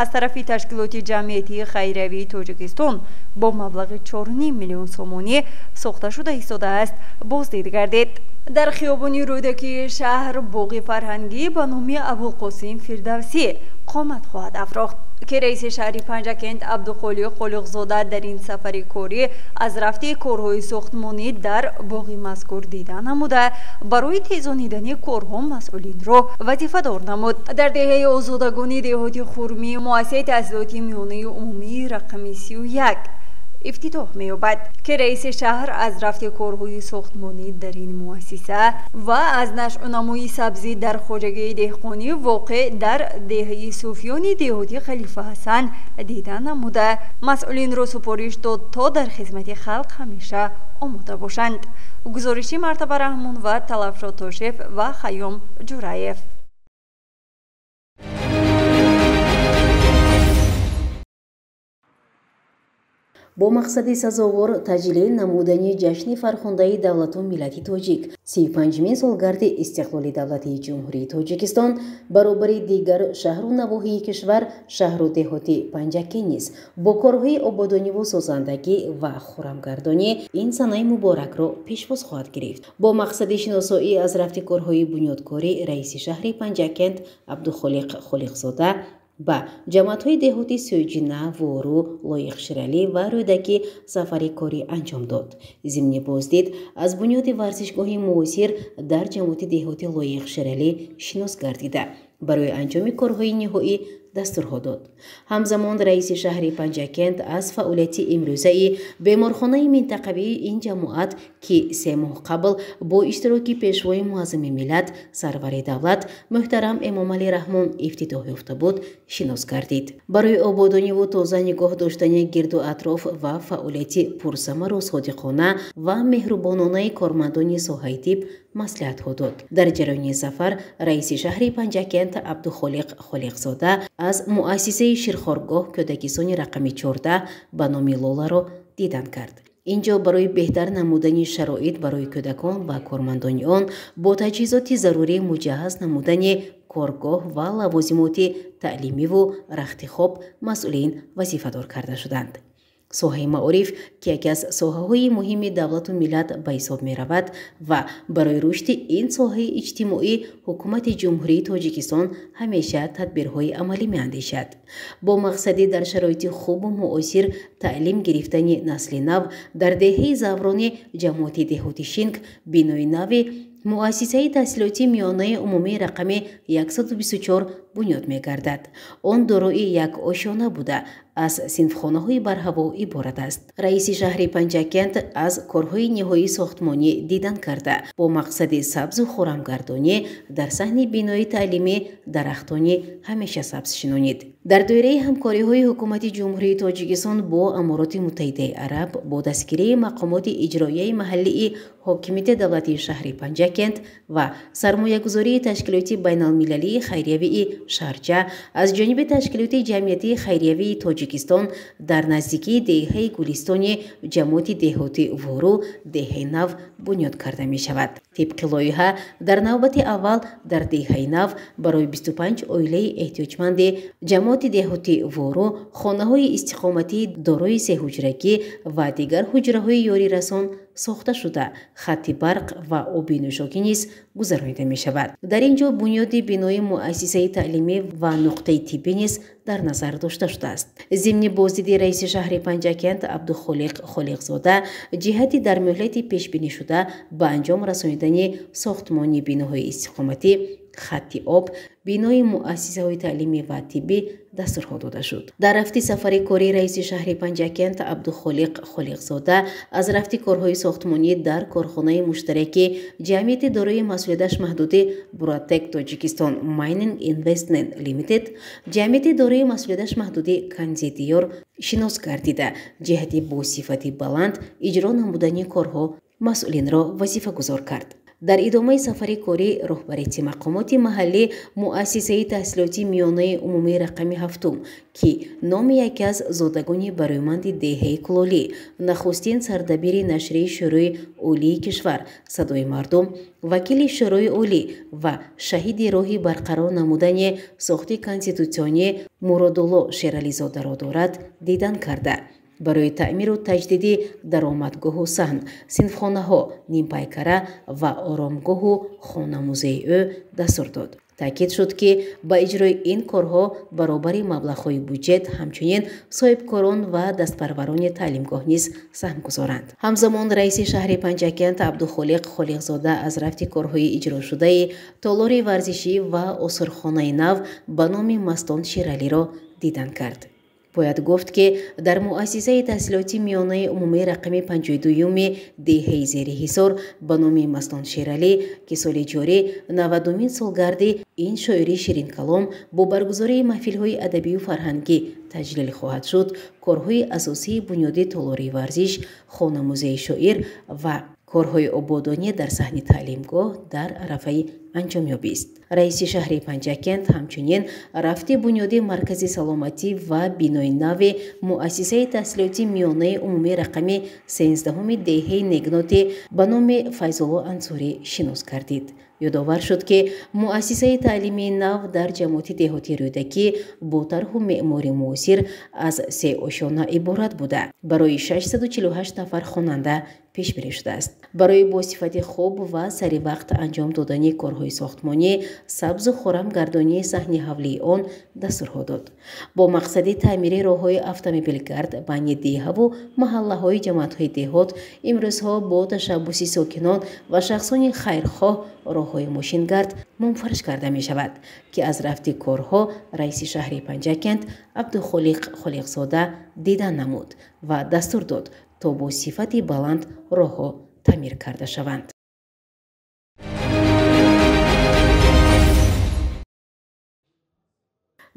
аз тарафи ташкилоти ҷамъиятии хайриявии Тоҷикистон бо маблағи 4.5 миллион сомонӣ сохта шуда истодааст, боздид гардид. дар хиёбони рӯдакии шаҳр боғи фарҳангӣ ба номи Абулқосим Фирдавсӣ қомат хоҳад афрохт ки раиси шаҳри Панҷакент Абдухолиқ Холиқзода дар ин сафари корӣ аз рафти корҳои сохтмонӣ дар боғи мазкур дида намуда барои тезонидани корҳо масъулинро вазифадор намуд. дар деҳаи озодагони деҳоти Хурмӣ муассисаи таҳсилоти миёнаи умумии рақами 31 ифтитоҳ меёбад ки раиси шаҳр аз рафти корҳои сохтмонӣ дар ин муассиса ва аз нашъунамои сабзӣ дар хоҷагии деҳқонӣ воқеъ дар деҳаи суфиёни деҳоти Халифа Ҳасан дида намуда масъулинро супориш дод то дар хизмати халқ ҳамеша омода бошанд. гузориши Мартаба Раҳмон ва Талабшод Тошев ва Хаём Ҷураев. бо мақсади сазовор таҷлил намудани ҷашни фархондаи давлату миллати тоҷик 35-мин солгарди истиқлоли давлатии ҷумҳурии Тоҷикистон баробари дигар шаҳру навоҳии кишвар шаҳру деҳоти Панҷакент низ бо корҳои ободониву созандагӣ ва хӯрамгардонӣ ин санаи муборакро пешвоз хоҳад гирифт. бо мақсади шиносоӣ аз рафти корҳои бунёдкорӣ раиси шаҳри Панҷакент Абдухолиқ Холиқзода ба ҷамоатҳои деҳотӣ Сӯйҷина, Вору, Лоиқширалӣ ва Рӯдаки сафари корӣ анҷом дод. Зимни боздид аз бунёди варзишгоҳи муосир дар ҷамоати деҳоти Лоиқширалӣ шинос гардида барои анҷоми корҳои ниҳоӣ дастурҳо дод. ҳамзамон раиси шаҳри Панҷакент аз фаъолияти имрӯзаи беморхонаи минтақавии ин ҷамоат ки 3 моҳ қабл бо иштироки пешвои муаззами миллат Сарвари давлат муҳтарам Эмомалӣ Раҳмон ифтитоҳ ёфта буд, шинос гардид. Барои ободониву тоза нигоҳ доштани гирду атроф ва фаъолияти пурсамару содиқона ва меҳрубононаи кормандони соҳаи тиб маслиҳатҳо дод. Дар ҷараёни сафар раиси шаҳри Панҷакент Абдухолиқ Холиқзода аз муассисаи Ширхоргоҳ кӯдакистони рақами 14 ба номи Лоларо дидан кард. инҷо барои беҳтар намудани шароит барои кӯдакон ва кормандони он бо таҷҳизоти зарурӣ муҷаҳҳаз намудани коргоҳ ва лавозимоти таълимиву рахти хоб масъулин вазифадор карда шуданд. соҳаи маориф ки яке аз соҳаҳои муҳими давлату миллат ба ҳисоб меравад ва барои рушди ин соҳаи иҷтимоӣ ҳукумати ҷумҳурии Тоҷикистон ҳамеша тадбирҳои амалӣ меандешад. бо мақсади дар шароити хубу муосир таълим гирифтани насли нав дар деҳаи Заврони ҷамоати деҳоти Шинг бинои нави муассисаи таҳсилоти миёнаи умумии рақами 124 бунёд мегардад. он дорои як ошёна буда аз синфхонаҳои барҳаво иборат аст. раиси шаҳри Панҷакент аз корҳои ниҳоии сохтмонӣ дидан карда бо мақсади сабзу хӯрамгардонӣ дар саҳни бинои таълимӣ дарахтони ҳамеша сабз шинонид. дар доираи ҳамкориҳои ҳукумати ҷумҳурии Тоҷикистон бо Амороти Муттаҳидаи Араб бо дастгирии мақомоти иҷроияи маҳаллии ҳокимияти давлатии шаҳри Панҷакент ва сармоягузории ташкилоти байналмилалии хайриявии Шарҷа аз ҷониби ташкилоти ҷамъиятии хайриявии Тоҷикистон дар наздикии деҳаи Гулистони ҷамоати деҳоти Вору деҳаи нав бунёд карда мешавад. тибқи лоиҳа дар навбати аввал дар деҳаи нав барои 25 оилаи эҳтиёҷманди ҷамоати деҳоти Вору хонаҳои истиқоматии дорои сеҳуҷрагӣ ва дигар ҳуҷраҳои ёрирасон сохта шуда хатти барқ ва оби нӯшокӣ низ гузаронида мешавад. дар ин ҷо бунёди бинои муассисаи таълимӣ ва нуқтаи тиббӣ низ дар назар дошта шудааст. зимни боздиди раиси шаҳри Панҷакент Абдухолиқ Холиқзода ҷиҳати дар муҳлати пешбинишуда ба анҷом расонидани сохтмони биноҳои истиқоматӣ, хатти об, бинои муассисаҳои таълимӣ ва тиббӣ дастурҳо дода шуд. дар рафти сафари кории раиси шаҳри Панҷакент Абдухолиқ Холиқзода аз рафти корҳои сохтмонӣ дар корхонаи муштараки ҷамъияти дорои масъулияташ маҳдуди Буратек Тоҷикистон Mining Investment Limited, ҷамъияти дорои масъулияташ маҳдуди Канзидиёр шинос гардида ҷиҳати бо сифати баланд иҷро намудани корҳо масъулинро вазифагузор кард. дар идомаи сафари корӣ роҳбарияти мақомоти маҳаллӣ муассисаи таҳсилоти миёнаи умумии рақами 7 ки номи яке аз зодагони бароиманди деҳаи Кулолӣ, нахустин сардабири нашрии шӯрои олии кишвар Садои мардум, вакили шӯрои олӣ ва шаҳиди роҳи барқарор намудани сохти конститутсионӣ Муродулло Шерализодаро дорад, дидан карда барои таъмиру таҷдиди даромадгоҳу саҳн, синфхонаҳо, нимпайкара ва оромгоҳу хонамузеи ӯ дастур дод. таъкид шуд ки ба иҷрои ин корҳо баробари маблағҳои бюҷет ҳамчунин соҳибкорон ва дастпарварони таълимгоҳ низ саҳм гузоранд. ҳамзамон раиси шаҳри Панҷакент Абдухолиқ Холиқзода аз рафти корҳои иҷрошудаи толори варзишӣ ва осурхонаи нав ба номи Мастон Ширалиро дидан кард. бояд гуфт ки дар муассисаи таҳсилоти миёнаи умумии рақами 52-юми деҳаи Зери Ҳисор ба номи Мастон Шералӣ ки соли ҷорӣ 90-умин солгарди ин шоири ширинкалом бо баргузории маҳфилҳои адабию фарҳангӣ таҷлил хоҳад шуд, корҳои асосии бунёди толори варзиш, хонамузеи шоир ва корҳои ободонӣ дар саҳни таълимгоҳ дар арафаи анҷомёбист. раиси шаҳри Панҷакент ҳамчунин рафти бунёди маркази саломатӣ ва бинои нави муассисаи таҳсилоти миёнаи умумии рақами 13-уми деҳаи Негноти ба номи Файзулло Ансорӣ шинос гардид. ёдовар шуд ки муассисаи таълимии нав дар ҷамоати деҳоти Рӯдакӣ бо тарҳу меъмори муосир аз 3 ошёна иборат буда барои 648 нафар хонанда پیش بری شده است. برای با صفت خوب و سری وقت انجام دادن کارهای ساختمانی، سبز و خرم گردانی صحنه حولی آن دستورها داد. با مقصد تعمیر راههای اتومبیلگرد بین دیه و محله‌های جماعت‌های دهات، امروزها با تشبث ساکنان و شخصان خیرخواه راههای ماشینگرد منفرش کرده می شود که از رفت کارها رئیس شهر پنجکند عبدالخالق خالقزاده دیدن نمود و دستور داد تا با صفت بلند راهها تعمیر کرده شوند.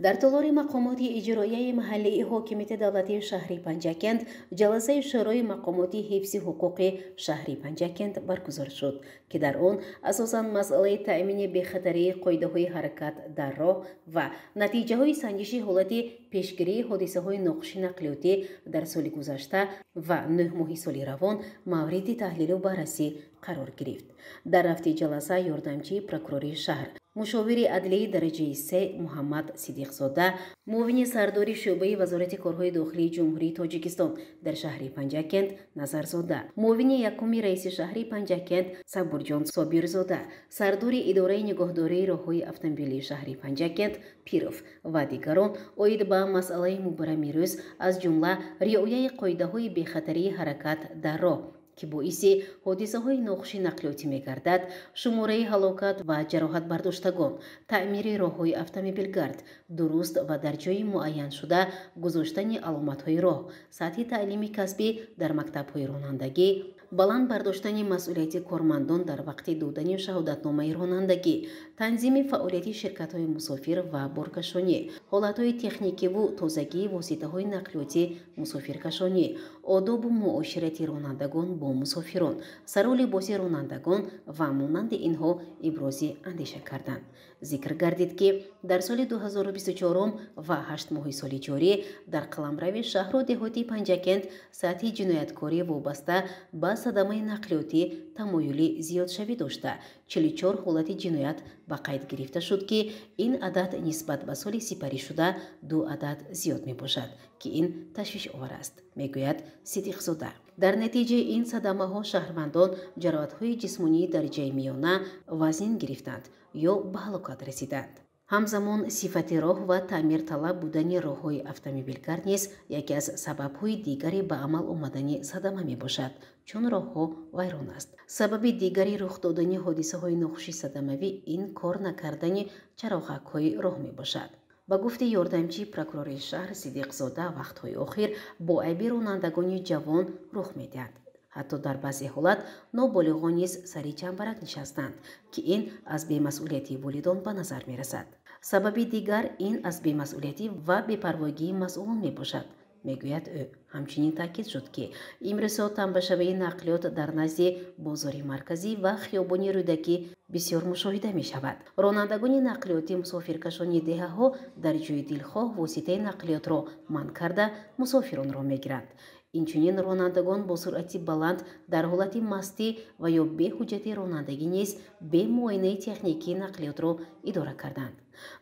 در تالار مقامات اجرایی محلی حاکمیت دولتی شهر پنجکند جلسه شورای مقامات حفظ حقوق شهر پنجکند برگزار شد که در آن اساساً مسئله تأمین بی‌خطری قاعده‌های حرکت در راه و نتیجه‌های سنجش حالت پیشگیری حادثه‌های نقش نقلیاتی در سال گذشته و 9 ماه سال روان مورد تحلیل و بررسی قرار گرفت. در رفت جلسه یاردمچی پروکورور شهر مشاور عدلی درجه 3 محمد صدیقزاده، معاون سردار شعبه وزارت کارهای داخلی جمهوری تاجیکستان در شهر پنجکند نظرزاده، معاون یکم رئیس شهر پنجکند صبورجان صابرزاده، سردار اداره نگهداری راههای اتومبیلی شهر پنجکند پیروف و دیگران اید به مسئله مبرم روز از جمله رعایت قاعده‌های بی‌خطری حرکت در راه که باعث حادثه‌های نقش نقلیاتی می‌گردد، شماره هلاکت و جراحت برداشتگان، تعمیر راه‌های اتومبیلگرد درست و در جای معین شده، گذاشتن علامت‌های راه، سطح تعلیمی کسبی در مکتب‌های رانندگی، بلند برداشتن مسئولیت کارمندان در وقت دادن شهادتنامه رانندگی، تنظیم فعالیت شرکت‌های مسافر و بارکشانی، حالت‌های تکنیکی و تازگی واسطه‌های نقلیاتی مسافرکشانی، آداب و معاشرت رانندگان با مسافران، سر و لباس رانندگان و مانند اینها ابراز اندیشه کردند. ذکر گردید که در سال 2024 و 8 ماه سال جاری در قلمرو شهر و دهاتی پنجکند سطح جنایتکاری وابسته به صدمه نقلیاتی تمایلی زیادشوی داشته 44 حالت جنایت به قید گرفته شد که این عدد نسبت به سال سپری شده 2 عدد زیاد می باشد که این تشویش آور است، میگوید صدیقزاده. در نتیجه این صدمه ها شهروندان جراحت های جسمانی درجه میانه وزن گرفتند یا به هلاکت رسیدند. همزمان صفت راه و تعمیر طلب بودن راه‌های اتومبیلگرد نیز یکی از سبب‌های دیگری به عمل آمدن صدمه می باشد، چون راه‌ها ویران است. سبب دیگری رخ دادن حادثه‌های نقش صدموی این کار نکردن چراغک‌های راه می باشد. با گفته یاردمچی پروکورور شهر صدیقزاده وقت‌های اخیر با عیب رانندگان جوان رخ می‌دهد. حتی در بعضی حالت نابالغان نیز سری چنبرک نشستند که این از بی‌مسئولیتی والدان به نظر می‌رسد. سبب دیگر این از بی‌مسئولیتی و بی‌پروایی مسئولان می‌باشد، میگوید او. همچنین تاکید شد که امروزها تنبشوی نقلیات در نزد بازار مرکزی و خیابانی رودکی بسیار مشاهده می شود. رانندگان نقلیاتی مسافرکشانی دهه ها در جای دلخواه واسطه نقلیات را منع کرده مسافران را میگیرند. اینچنین رانندگان با سرعت بلند در حالت مستی و یا به حجت رانندگی نیز به معاینه تکنیکی نقلیات را اداره کردند.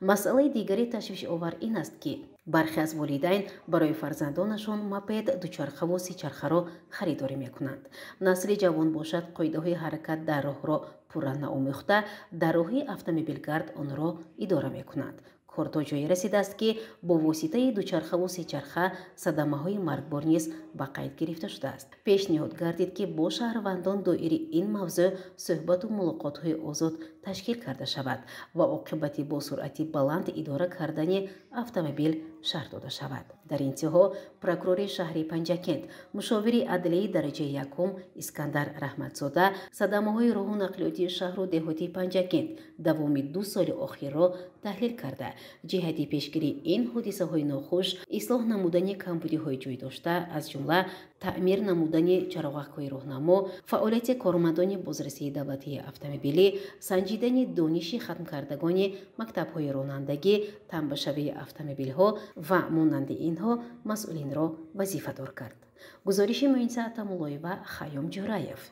مسئله دیگری تشویش آور این است که برخی از والدین برای فرزندانشان مپد، دوچرخه و سه‌چرخه را خریداری میکنند. نسل جوان باشد قاعده‌های حرکت در راه را پورا نآموخته در راه اتومبیلگرد آن را اداره میکنند. کار تا جایی رسیده است که با واسطه دوچرخه و سه‌چرخه صدمه‌های مرگبار نیز به قید گرفته شده است. پیشنهاد گردید که با شهروندان دایره این موضوع صحبت و ملاقات‌های آزاد تشکیل کرده شود و عاقبت با سرعت بلند اداره کردن اتومبیل شرح داده شود. در انتها پروکورور شهر پنجکند مشاور عدلی درجه یکم اسکندر رحمتزاده صدمه‌های راه نقلیاتی شهر و دهاتی پنجکند دوام 2 سال اخیر را تحلیل کرده جهت پیشگیری این حادثه‌های ناخوش، اصلاح نمودن کمبودی‌های جای داشته از جمله تعمیر نمودن چراغک‌های راهنما، فعالیت کارمندان بازرسی دولتی اتومبیلی، سنجیدن دانش ختم کردگان مکتب‌های رانندگی، تنبشوی اتومبیل‌ها و مانند اینها مسئولین را وظیفه دار کرد. گزارش معین عطاملایی و خیام جورایف.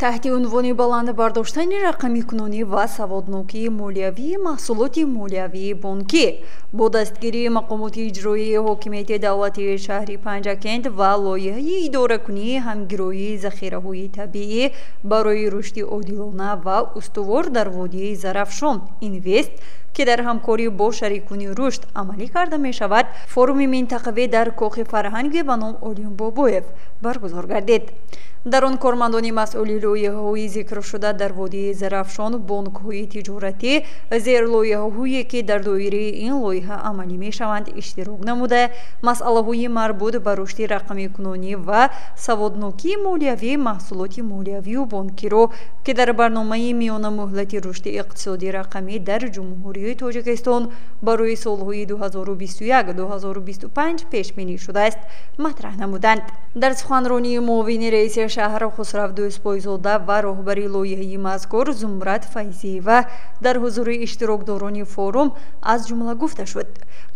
تحت عنوان بلند برداشتن رقمی کنونی و سوادنوکی مالیوی محصولات مالیوی بانکی با دستگیری مقامات اجرایی حاکمیت دولتی شهر پنجکند و لایحه اداره کنی همگرایی ذخیره‌های طبیعی برای رشد عادلانه و استوار در وادی زرافشان اینوست که در همکاری با شریکان رشد عملی کرده می شود، فروم منطقوی در کاخ فرهنگ به نام آلیون بابویف برگزار گردید. در آن کارمندان مسئول لایحه‌های ذکر شده در وادی زرافشان بانک‌های تجارتی زیر لایحه‌هایی که در دایره این لایحه عملی می شوند اشتراک نموده، مسائل‌های مربوط به رشد رقمی کنونی و سوادنوکی مالیوی محصولات مالیوی و بانکی را که در برنامه میان مهلت رشد اقتصادی رقمی در جمهوری تاجیکستان برای سالهای 2021-2025 پیش بینی شده است مطرح نمودند. در سخنرانی معاون رئیس شهر خسرو دوستپایزاده و راهبری لایحه مذکور زمرد فیضی‌یوه در حضور اشتراکداران فروم از جمله گفته شد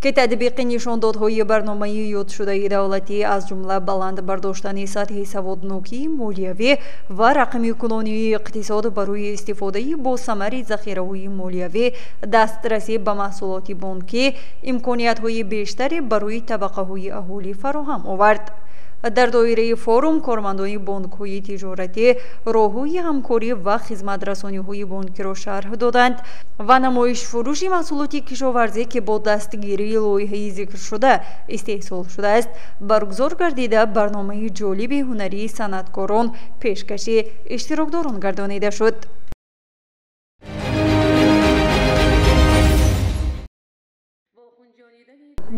که تطبیق نشاندادهای برنامه یاد شده دولتی از جمله بلند برداشتن سطح سوادنوکی مالیوی و رقمی کنونی اقتصاد برای استفاده با ثمر ذخیره‌های مالیوی، دسترسی به محصولات بانکی، امکانیت‌های بیشتری برای طبقه‌های اهالی فراهم آورد. در دایره فروم کارمندان بانک‌های تجارتی راه‌های همکاری و خدمت‌رسانی‌های بانکی را شرح دادند و نمایش فروش محصولات کشاورزی که با دستگیری لایحه ذکر شده استحصال شده است برگزار گردیده برنامه جالب هنری صنعتکاران پیشکشی اشتراکداران گردانیده شد.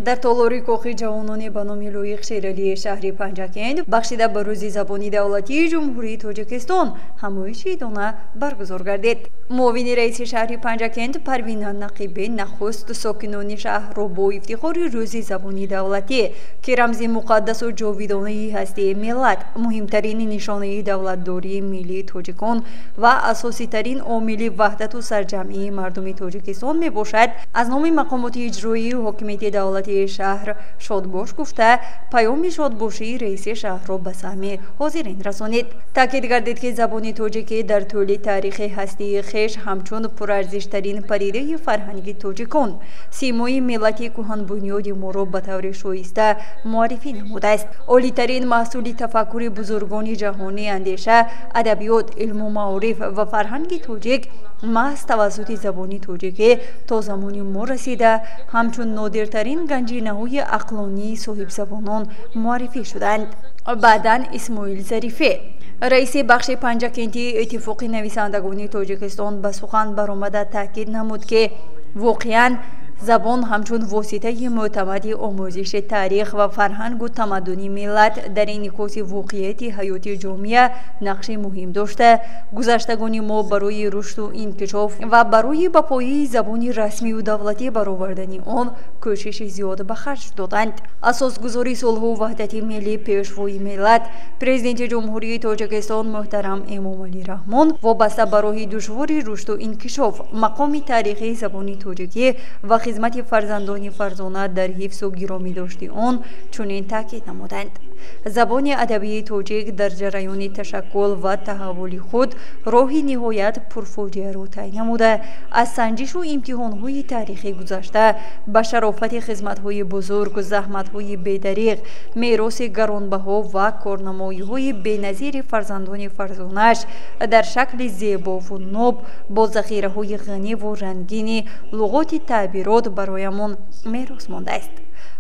در تالاری کاخ جوانان به نام لایق شیرالی شهر پنجکند بخشیده به روز زبانی دولتی جمهوری تاجیکستان همایشی دانه برگزار گردید. معاون رئیس شهر پنجکند پروین نقیبی نخست ساکنان شهر را با افتخار روز زبانی دولتی که رمز مقدس و جاودانه هستی ملت، مهمترین نشانه دولتداری ملی تاجیکان و اساسی ترین عامل وحدت و سرجمعی مردم تاجیکستان می باشد، از نام مقامات اجرایی و حاکمیت دولتی شهر شادباش گفته پیام شادباشی رئیس شهر را به سهم حاضرین رسانید. تاکید گردید که زبان تاجیکی در طول تاریخ هستی خویش همچون پرارزشترین پدیده فرهنگی تاجیکان سیمای ملتی کهن بنیاد ما را به طور شایسته معرفی نموده است. عالی‌ترین محصول تفکر بزرگان جهانی اندیشه، ادبیات، علم و معارف و فرهنگ تاجیک محض توسط زبان تاجیکی تا زمان ما رسیده همچون نادرترین گنجینه‌های عقلانی صاحب زبانان معرفی شدند. بعداً اسماعیل ظریفی رئیس بخش پنجکندی اتفاق نویسندگان تاجیکستان به سخن برآمده تاکید نمود که واقعاً زبان همچون واسطه معتمد آموزش تاریخ و فرهنگ و تمدنی ملت در انعکاس واقعیت حیاتی جامعه نقش مهم داشته، گذشتگان ما برای رشد و انکشاف و برای بقای زبان رسمی و دولتی برآوردن آن کوشش زیاد به خرج دادند. اساسگذاری صلح و وحدت ملی پیشوای ملت پرزیدنت جمهوری تاجیکستان محترم امامعلی رحمان وابسته به راه دشوار رشد و انکشاف مقام تاریخی زبان تاجیکی و خدمت فرزندان فرزانه در حفظ و گرامی داشتی آن چنین تاکید نمودند. زبان ادبی تاجیک در جریان تشکل و تحول خود راهی نهایت پرفاجعه را طی نموده، از سنجش و امتحان‌های تاریخی گذشته به شرافت خدمت‌های بزرگ و زحمت‌های بی‌دریغ، میراث گرانبها و کارنمایی‌های بی‌نظیر فرزندان فرزانه‌اش در شکل زیبا و ناب با ذخیره‌های غنی و رنگین لغات تعبیرات برایمان میراث مانده است.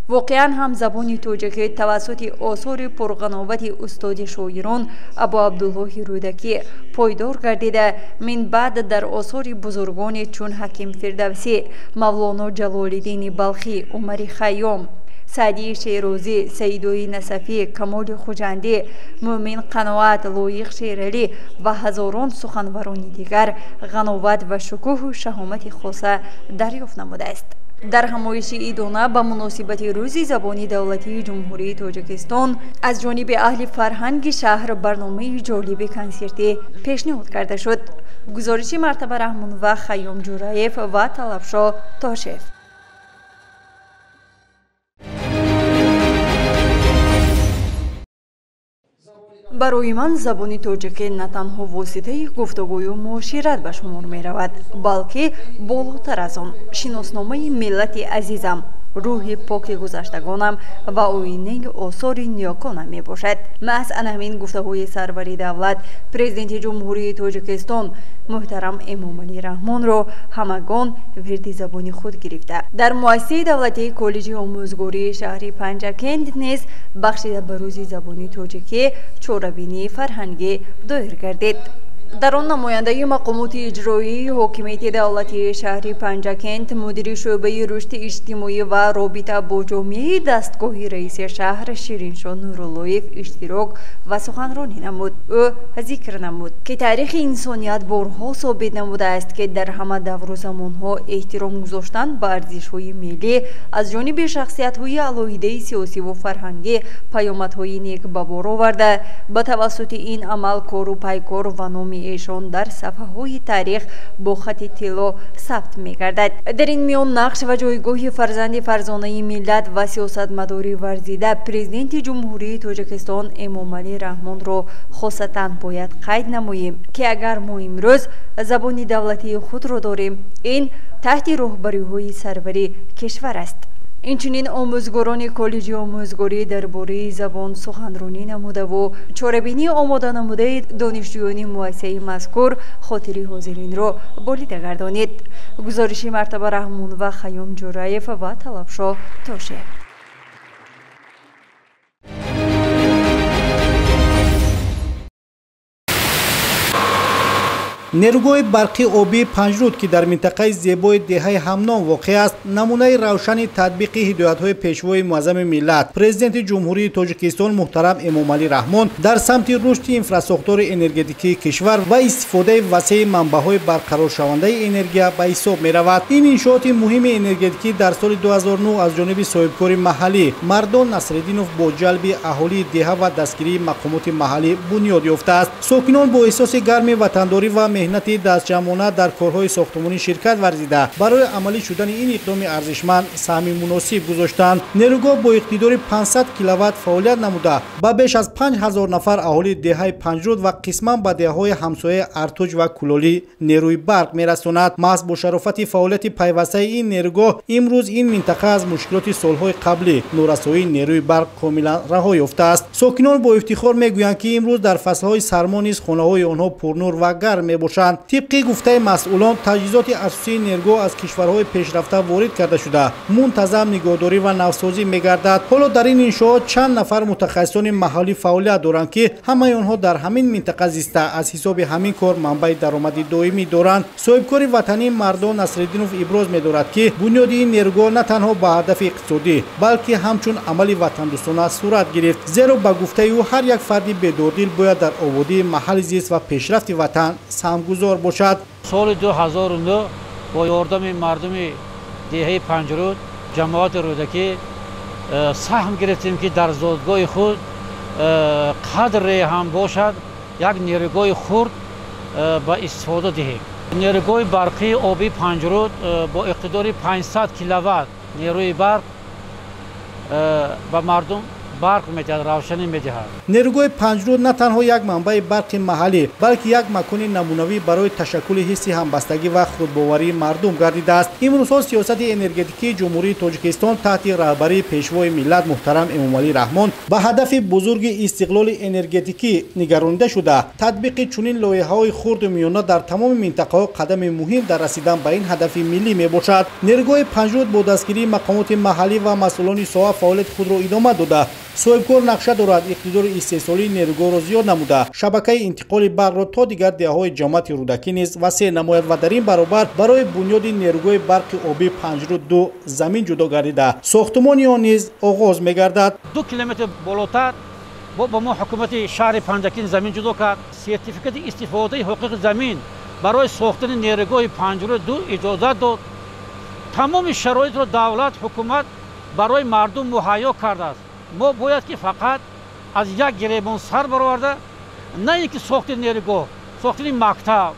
واقعا هم زبان تاجیکی توسط آثار پرقناوت استاد شاعران ابا عبدالله رودکی پایدار گردیده من بعد در آثار بزرگان چون حکیم فردوسی، مولانا جلال الدین بلخی، عمر خیام، سعدی شیرازی، سیدوی نصفی، کمال خوجندی، مومن قناعت، لایق شیرالی و هزاران سخنوران دیگر قناوت و شکوه و شهامت خاصه دریافت نموده است. در همایش ایدانه به مناسبت روز زبانی دولتی جمهوری تاجیکستان از جانب اهل فرهنگ شهر برنامه جالب کنسرتی پیشنهاد کرده شد. گزارش مرتبه رحمان و خیام جورایف و طلبشاه تاشف. барои ман забони тоҷикӣ на танҳо воситаи гуфтугӯю муошират ба шумор меравад, балки болотар аз он шиносномаи миллати азизам, рӯҳи поки гузаштагонам ва оинаи осори ниёконам мебошад. маҳз ана ҳамин гуфтаҳои сарвари давлат президенти ҷумҳурии тоҷикистон муҳтарам Эмомалӣ Раҳмонро ҳамагон вирди забони худ гирифта дар муассисаи давлатии коллеҷи омӯзгории шаҳри Панҷакент низ бахшида ба рӯзи забони тоҷикӣ чорабинии фарҳангӣ доир гардид. дар он намояндаи мақомоти иҷроии ҳокимияти давлатии шаҳри Панҷакент мудири шӯъбаи рушди иҷтимоӣ ва робита бо ҷомеаи дастгоҳи раиси шаҳр Шириншо Нуруллоев иштирок ва суханронӣ намуд. ӯ зикр намуд ки таърихи инсоният борҳо собит намудааст ки дар ҳама давру замонҳо эҳтиром гузоштан ба арзишҳои миллӣ аз ҷониби шахсиятҳои алоҳидаи сиёсиву фарҳангӣ паёмадҳои нек ба бор оварда ба тавассути ин амал кору пайкор ва номи эшон дар сафҳаҳои таърих бо хати тилло сабт мегардад. дар ин миён нақш ва ҷойгоҳи фарзанди фарзонаи миллат ва сиёсатмадори варзида президенти ҷумҳурии Тоҷикистон Эмомалӣ Раҳмонро хосатан бояд қайд намоем ки агар мо имрӯз забони давлатии худро дорем, ин таҳти роҳбариҳои сарвари кишвар аст. инчунин омӯзгорони коллеҷи омӯзгорӣ дар бораи забон суханронӣ намудаву чорабинӣ омода намудаи донишҷӯёни муассисаи мазкур хотири ҳозиринро болида гардонид. гузориши Мартаба Раҳмон ва Хаём Ҷураев ва Талабшоҳ Тошев. нерӯгоҳи барқи обии Панҷруд ки дар минтақаи зебои деҳаи Ҳамном воқеъ аст, намунаи равшани татбиқи ҳидоятҳои пешвои муаззами миллат президенти ҷумҳурии Тоҷикистон муҳтарам Эмомалӣ Раҳмон дар самти рушди инфраструктураи энергетикии кишвар ва истифодаи васеъи манбаъҳои барқароршавандаи энергия ба ҳисоб меравад. ин иншооти муҳими энергетикӣ дар соли 2009 аз ҷониби соҳибкори маҳаллӣ Мардон Насреддинов бо ҷалби аҳолии деҳа ва дастгирии мақомоти маҳаллӣ бунёд ёфтааст. сокинон бо эҳсоси гарми ватандорӣ ва меҳнати дастҷамъона дар корҳои сохтмонӣ ширкат варзида барои амалӣ шудани ин иқдоми арзишманд саҳми муносиб гузоштанд. нерӯгоҳ бо иқтидори 500 киловатт фаъолият намуда ба беш аз 5000 нафар аҳолии деҳаи Панҷруд ва қисман ба деҳаҳои ҳамсояи Артуҷ ва Кулолӣ нерӯи барқ мерасонад. маҳз бо шарофати фаъолияти пайвастаи ин нерӯгоҳ имрӯз ин минтақа аз мушкилоти солҳои қаблӣ норасоии нерӯи барқ комилан раҳо ёфтааст. сокинон бо ифтихор мегӯянд ки имрӯз дар фаслҳои сармо низ хонаҳои онҳо пурнур ва гарм мебошанд. тибқи гуфтаи масъулон таҷҳизоти асосии нерӯгоҳ аз кишварҳои пешрафта ворид карда шуда мунтазам нигоҳдорӣ ва навсозӣ мегардад. ҳоло дар ин иншоот чанд нафар мутахассисони маҳаллӣ фаъолият доранд ки ҳамаи онҳо дар ҳамин минтақа зиста аз ҳисоби ҳамин кор манбаи даромади доимӣ доранд. соҳибкори ватанӣ Мардон Насреддинов иброз медорад ки бунёди ин нерӯгоҳ на танҳо ба ҳадафи иқтисодӣ балки ҳамчун амали ватандӯстона сурат гирифт. зеро ба гуфтаи ӯ ҳар як фарди бедордил бояд дар ободии маҳалли зист ва пешрафти ватан самгузор бошад. соли 2009 бо ёрдами мардуми деҳаи Панҷруд ҷамоати рӯдакӣ саҳм гирифтем ки дар зодгоҳи худ қадре ҳам бошад як нерӯгоҳи хурд ба истифода диҳем. нерӯгоҳи барқии обии Панҷруд бо иқтидори 500 киловатт нерӯи барқ ба мардум барқ медиҳад, равшанӣ медиҳад. нерӯгоҳи Панҷруд на танҳо як манбаи барқи маҳаллӣ балки як макони намунавӣ барои ташаккули ҳисси ҳамбастагӣ ва худбоварии мардум гардидааст. имрӯзҳо сиёсати энергетикии ҷумҳурии Тоҷикистон таҳти раҳбарии пешвои миллат муҳтарам Эмомалӣ Раҳмон ба ҳадафи бузурги истиқлоли энергетикӣ нигаронида шуда татбиқи чунин лоиҳаҳои хурду миёна дар тамоми минтақаҳо қадами муҳим дар расидан ба ин ҳадафи миллӣ мебошад. нерӯгоҳи Панҷруд бо дастгирии мақомоти маҳаллӣ ва масъулони соҳа фаъолияти худро идома дода соҳибкор нақша дорад иқтидори истеҳсолии нерӯгоҳро зиёд намуда шабакаи интиқоли барқро то дигар деҳаҳои ҷамоати рӯдакӣ низ васеъ намояд ва дар ин баробар барои бунёди нерӯгоҳи барқи обии Панҷруд 2 замин ҷудо гардида сохтумони он низ оғоз мегардад. 2 километр болотар ба мо ҳукумати шаҳри Панҷакент замин ҷудо кард. сертификати истифодаи ҳуқуқи замин барои сохтани нерӯгоҳи Панҷруд 2 иҷозат дод. тамоми шароитро давлат ҳукумат барои мардум муҳайё кардааст. мо бояд ки фақат аз як гиребон сар бароварда на ин ки сохтани нерӯгоҳ, сохтани мактаб,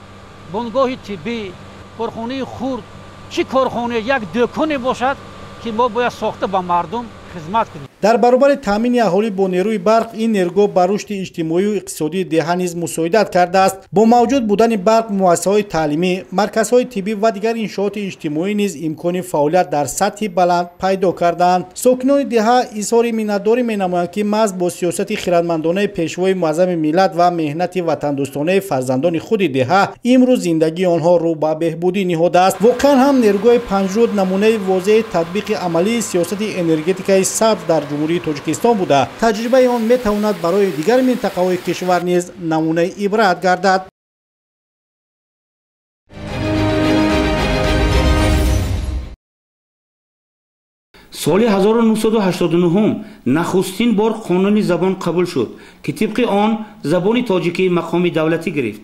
бонгоҳи тиббӣ, корхонаи хурд, чӣ корхона як дӯконе бошад ки мо бояд сохта ба мардум хизмат кунем. در برابر تامین اهالی با نیروی برق این نیرگاه بر رشد اجتماعی و اقتصادی دهه نیز مساعدت کرده است. با موجود بودن برق، مؤسسه‌های تعلیمی، مرکزهای طبی و دیگر انشاءات اجتماعی نیز امکان فعالیت در سطح بلند پیدا کردند. ساکنان دهه اظهار مینتداری می‌نمایند که محض با سیاست خردمندانه پیشوای معظم ملت و مهنت وطندوستانه فرزندان خود دهه امروز زندگی آنها رو به بهبودی نهاده است. واقعا هم نیرگاه پنجرود نمونه واضح تطبیق عملی سیاست انرژتیک سبز در جمهوری تاجیکستان بوده. تجربه آن میتواند برای دیگر منطقه‌های کشور نیز نمونه عبرت گردد. سال 1989 نخستین بار قانون زبان قبول شد که طبق آن زبان تاجیکی مقام دولتی گرفت.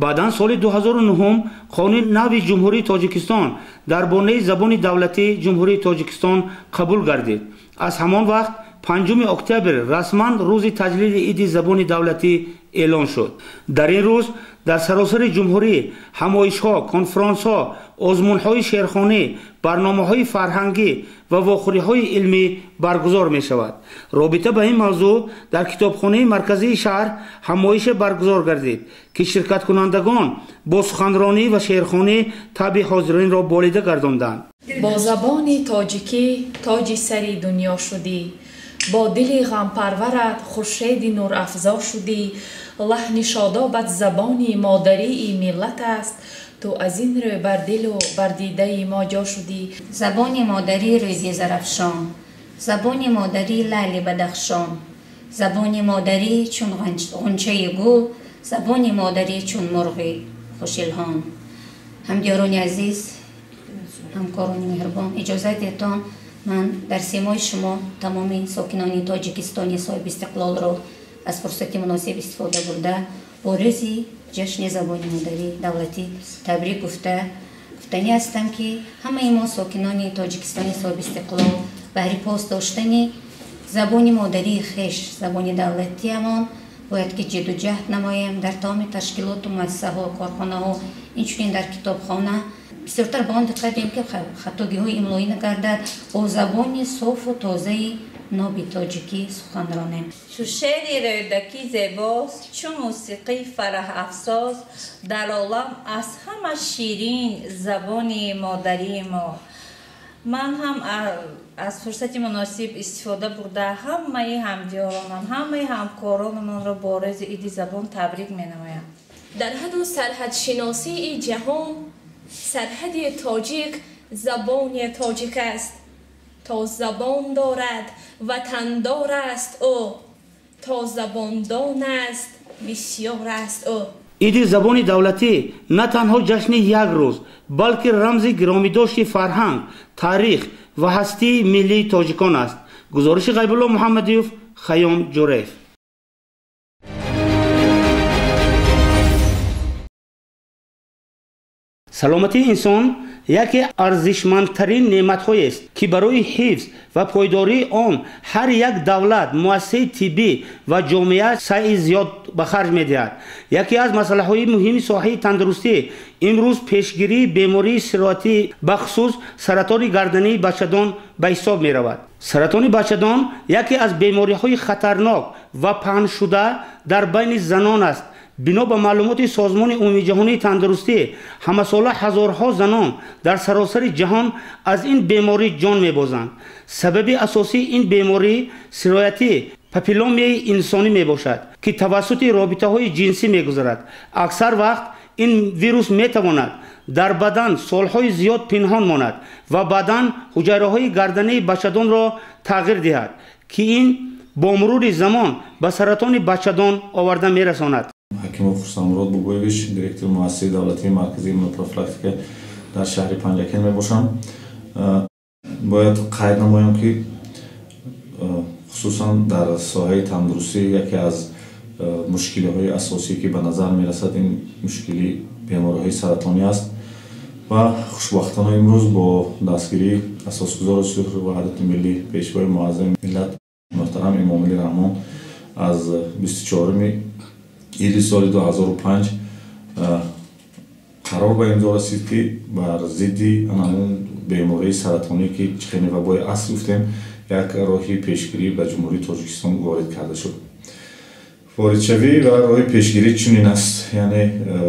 بعداً سال 2009 قانون نو جمهوری تاجیکستان درباره زبان دولتی جمهوری تاجیکستان قبول گردید. از همان وقت 5 اکتبر رسما روز تجلیل عید زبان دولتی اعلان شد. در این روز در سراسر جمهوری همایش‌ها، کنفرانس‌ها، آزمون‌های شعرخوانی، برنامه‌های فرهنگی و واخوری‌های علمی برگزار می‌شود. رابطه به این موضوع در کتابخانه مرکزی شهر همایش برگزار گردید که شرکت کنندگان با سخنرانی و شعرخوانی طبع حاضرین را بالیده گرداندند. با زبان تاجیکی تاج سری دنیا شدی، با دل غم پرورت خورشید نور افزا شدی. لحن شادابت زبانی مادری ملت است، تو از این رو بر دل و بر دیده ما جا شدی. زبان مادری روزی زرفشان، زبان مادری لعل بدخشان، زبان مادری چون غنچه گل، زبان مادری چون مرغ خوش الهام. همدیاران عزیز، همکاران مهربان، اجازه دیتان من در سیمای شما تمام ساکنان تاجیکستانی صاحب استقلال را از فرصت مناسب استفاده برده با روزی جشن زبان مادری دولتی تبریک گفتنی هستم که همه ما ساکنان تاجیکستانی صاحب استقلال بهر پاس داشتن زبان مادری خویش، زبان دولتی همان باید که جد و جهد نماییم در تمام تشکیلات و مؤسسه‌ها و کارخانه‌ها، اینچنین در کتابخانه بسیارتر به آن دقت دهیم که خطاگی‌های املایی نگردد، با زبان صاف و تازه ناب تاجیکی سخن رانیم. چو شعر رودکی زیباست، چو موسیقی فرح افساز، در عالم از همه شیرین زبان مادری ما. من هم از فرصت مناسب استفاده برده همه همدیارانم، همه همکارانم را با روز عید زبان تبریک می‌نمایم. در حد و سرحد شناسی جهان، سرحد تاجیک زبان تاجیک است. تا زبان دارد وطندار است او، تا زبان دان است بسیار است او. عید زبان دولتی نه تنها جشن یک روز بلکه رمز گرامی داشت فرهنگ، تاریخ و هستی ملی تاجیکان است. گزارش غیب الله محمدیوف، خیام جوریف. سلامتی انسان یکی ارزشمندترین نعمت‌های است که برای حفظ و پایداری آن هر یک دولت، مؤسسه طبی و جامعه سعی زیاد به خرج می‌دهد. یکی از مسائل مهم ساحه تندرستی امروز پیشگیری بیماری سرطانی بخصوص سرطان گردنی بچه‌دان به حساب می‌رود. سرطان بچه‌دان یکی از بیماری‌های خطرناک و پهن شده در بین زنان است. بنا به معلومات سازمان عمومی جهانی تندرستی، همه ساله هزارها زنان در سراسر جهان از این بیماری جان می‌بازند. سبب اساسی این بیماری سرایت پاپیلومای انسانی میباشد که توسط رابطه‌های جنسی می‌گذرد. اکثر وقت این ویروس می‌تواند در بدن سالهای زیاد پنهان ماند و بعداً حجره‌های گردنی بچه‌دان را تغییر دهد که این با مرور زمان به سرطان بچه‌دان آورده می‌رساند. حکیم خورسامراد بوگویویچ، دیرکتور مؤسسه دولتی مرکزی ایمونوپروفیلاکتیک در شهر پنجکن میباشم. باید قید نمایم که خصوصا در ساحه تندرستی یکی از مشکل‌های اساسی که به نظر میرسد این مشکلی بیماری‌های سرطانی است و خوشبختانه امروز با دستگیری اساسگزار صلح و وحدت ملی پیشوای معظم ملت محترم امامعلی رحمان از 24 ایل سال 2005 قرار به امضا رسید که بر ضد همون بیماری سرطانی که چخینی وبای اصل گفتیم як роҳи пешгирӣ ба ҷумҳурии тоҷикистон ворид карда шуд. воридшавӣ ва роҳи пешгирӣ чунин аст, яъне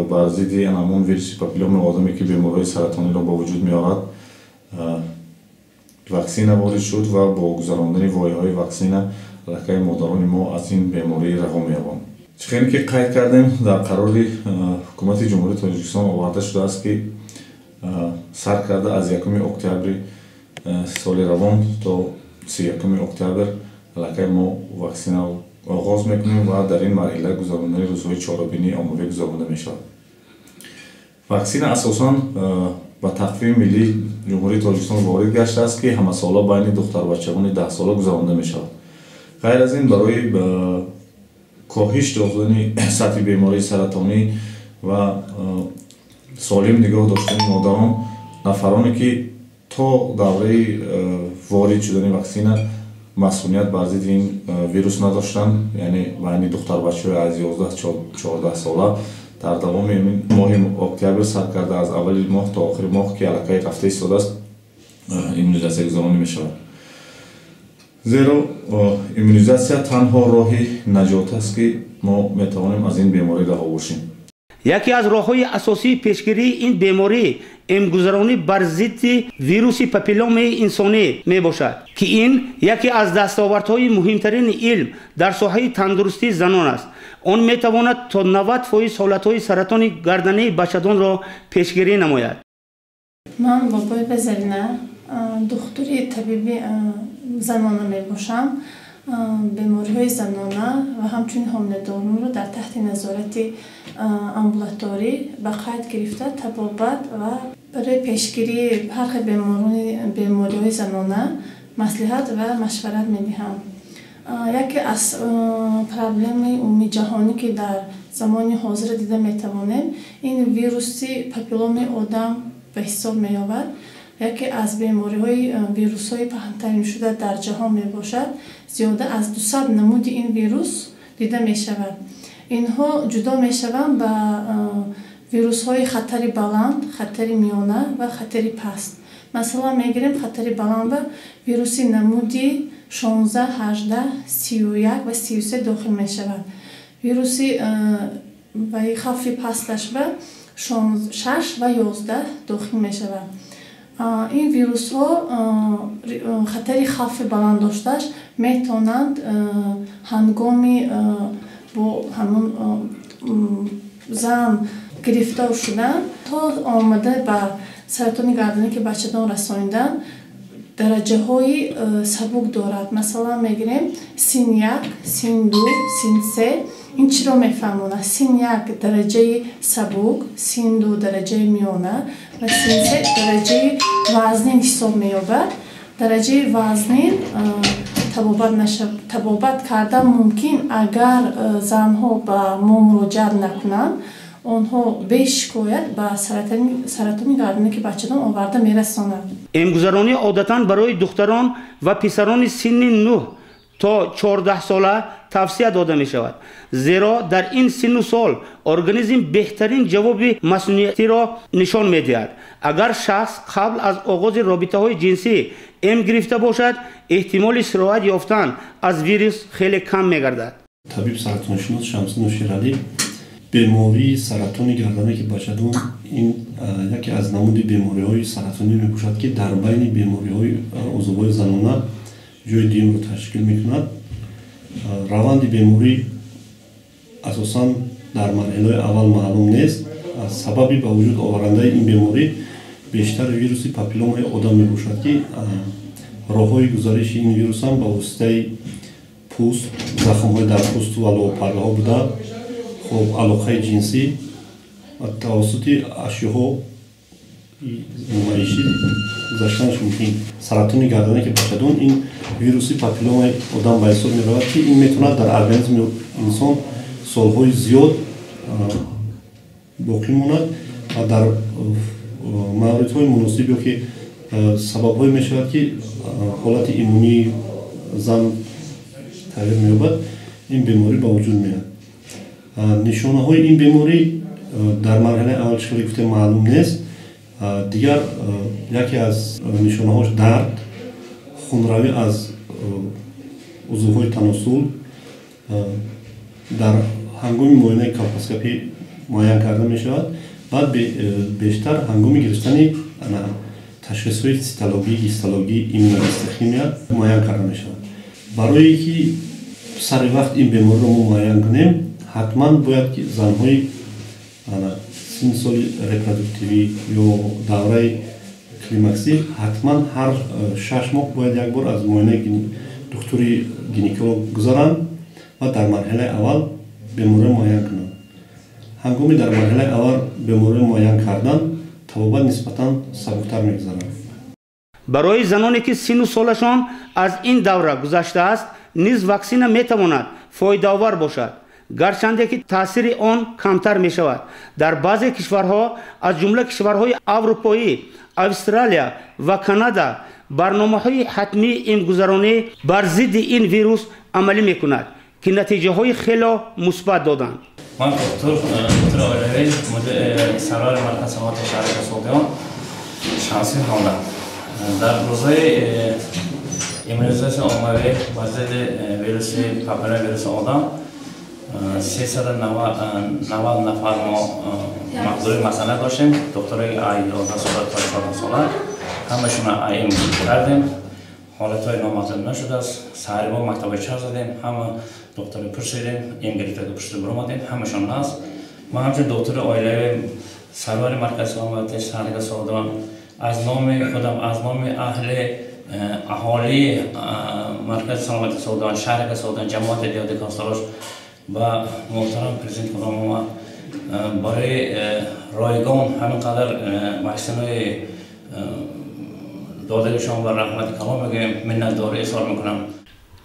бар зидди ҳамон вируси папилломи одаме ки бемориҳои саратониро ба вуҷуд меорад ваксина ворид шуд ва бо гузарондани вояҳои ваксина аллакай модарони мо аз ин беморӣ раҳо меёбанд. чӣ ки қайд кардем дар қарори ҳукумати ҷумҳурии тоҷикистон оварда шудааст ки сар карда аз 1 октябри соли равон то 31 октябр аллакай мо ваксина оғоз мекунем ва дар ин марҳила гузарондани рӯзҳои чорабинии оммавӣ гузаронда мешавад. ваксина асосан ба тақвими миллии ҷумҳурии тоҷикистон ворид гаштааст ки ҳамасола байни духтарбачагони 10 сола гузаронда мешавад. ғайр аз ин барои коҳиш ёфтани сатҳи бемории саратонӣ ва солим нигоҳ доштани модарон, нафароне ки то давраи ворид шудани ваксина масъулият бар зидди ин вирус надоштанд, яъне байни духтарбачаҳои аз 11-14 сола дар давоми моҳи октябр сар карда аз аввали моҳ то охири моҳ ки аллакай рафта истодааст иммунизатсия гузаронда мешавад. зеро иммунизатсия танҳо роҳи наҷот аст ки мо метавонем аз ин беморӣ раҳо бошем. яке аз роҳҳои асосии пешгирии ин беморӣ эмгузаронӣ бар зидди вируси папилломаи инсонӣ мебошад ки ин яке аз дастовардҳои муҳимтарини илм дар соҳаи тандурустии занон аст. он метавонад то 90% ҳолатҳои саратони гардании бачадонро пешгирӣ намояд. ман бобои Безарина духтури табиби занона мебошам. бемориҳои занона ва ҳамчунин ҳомиладоронро дар таҳти назорати амбулаторӣ ба қайд гирифта табобат ва барои пешгирии ҳар хел бемориҳои занона маслиҳат ва машварат медиҳам. яке аз проблемаи умумии ҷаҳонӣ ки дар замони ҳозир дида метавонем ин вируси папилломи одам ба ҳисоб меёбад. яке аз бемориҳои вирусҳои паҳнтариншуда дар ҷаҳон мебошад. зиёда аз 200 намуди ин вирус дида мешавад. инҳо ҷудо мешаванд ба вирусҳои хатари баланд, хатари миёна ва хатари паст. масалан мегирем хатари баланд ба вируси намуди 16, 18, 31 ва 33 дохил мешавад. вируси ба хавфи пасташ ба 6 ва 11 дохил мешавад. ин вирусҳо хатари хавфи баланд дошташ метавонанд ҳангоми бо ҳамон зан гирифтор шудан то омада ба саратони гардани ки бачадон расонидан дараҷаҳои сабук дорад. масалан мегирем син 1, син 2, син 3. ин чиро мефаҳмонад? син 1 дараҷаи сабук, син 2 дараҷаи миёна ва син 3 дараҷаи вазнин ҳисоб меёбад. дараҷаи вазнин табобат кардан мумкин агар занҳо ба мо муроҷиат накунанд, онҳо бешикоят ба саратони гардани ки бачадон оварда мерасонад. эмгузаронӣ одатан барои духтарон ва писарони синни 9 то 14 сола тавсия дода мешавад. зеро дар ин синну сол организм беҳтарин ҷавоби масъулиятиро нишон медиҳад. агар шахс қабл аз оғози робитаҳои ҷинсӣ эм гирифта бошад, эҳтимоли сироят ёфтан аз вирус хеле кам мегардад. табиб саратоншинос Шамсӣ Нӯширалӣ бемории саратони гарданаки бачадон ин яке аз намуди бемориҳои саратонӣ мебошад ки дар байни бемориҳои узвҳои занона ҷои дуюмро ташкил мекунад. раванди беморӣ асосан дар марҳилаи аввал маълум нест. сабаби ба вуҷуд оварандаи ин беморӣ бештар вируси папилломаи одам мебошад ки роҳҳои гузариши ин вирусам ба воситаи пӯст, захмҳои дар пӯсту ва лобпардаҳо буда хоб алоқаи ҷинсӣ ва тавассути ашёҳо маишӣ гузаштанаш мумкин. саратони гарданаки бачадон ин вируси папилломаи одам ба ҳисоб меравад ки ин метавонад дар организми инсон солҳои зиёд боқӣ монад ва дар мавридҳои муносиб ё ки сабабҳое мешавад ки ҳолати иммунии зан тағйир меёбад, ин беморӣ ба вуҷуд меояд. нишонаҳои ин беморӣ дар марҳилаи аввал чӣ хеле гуфтем маълум нест. дигар яке аз нишонаҳош дард, хунравӣ аз عضوهای تناسل در هنگام معاینه کولونوسکوپی معاین کرده می شود. بعد بیشتر هنگام گرفتن تشخیص های سیتولوژی، هیستولوژی، ایمونوهیستوکیمیا معاین کرده می شود. برای که سر وقت این بیماری رو معاین کنیم حتما باید که زنهای سن سال رپرودکتیوی یا دوره کلیمکسی حتما هر 6 ماه باید یک بار از معاینه دکتر گینکولوگ گذارند و در مرحله اول بیماری معاین کنند. هنگامی در مرحله اول بیماری معاین کردن طبابت نسبتا سبکتر میگذرند. برای زنانی که سن و سالشان از این دوره گذشته است نیز واکسن میتواند فایده‌آور باشد، گرچند که تاثیر آن کمتر می شود. در بعضی کشورها از جمله کشورهای اروپایی، استرالیا و کانادا برنامه‌های حتمی ایمنگذرانی بر ضد این ویروس عملی می‌کند که نتیجه‌های خیلی مثبت دادند. من دکتر آقایی مدیر سرور مرکز سلامت شهر کسودیان شانسی هستم. در روزهای ایمنیزاسیون عمومی ضد ویروس پاپیلوما ویروس آدم 390 نفر ما مقدوری مسئله داشتیم. دکترای آی 11 ساله تا 14 ساله همشون آیم کردیم. حالتهای نامعلوم نشده است. سحری با مکتب چهار زدیم. همه دکتر پرسیدیم. این گرفته که پرسید برآمدیم. همشون هست. ما همچنین دکتر آیله سرور مرکز سلامت شهر سعودان از نام خودم از نام اهالی مرکز سلامت سعودان شهر سعودان جماعت دیاده کانسلاش و محترم پرزیدنت ما برای رایگان همینقدر واکسن‌های دادهشان و رحمت کلام میگیم منتداری اظهار میکنم.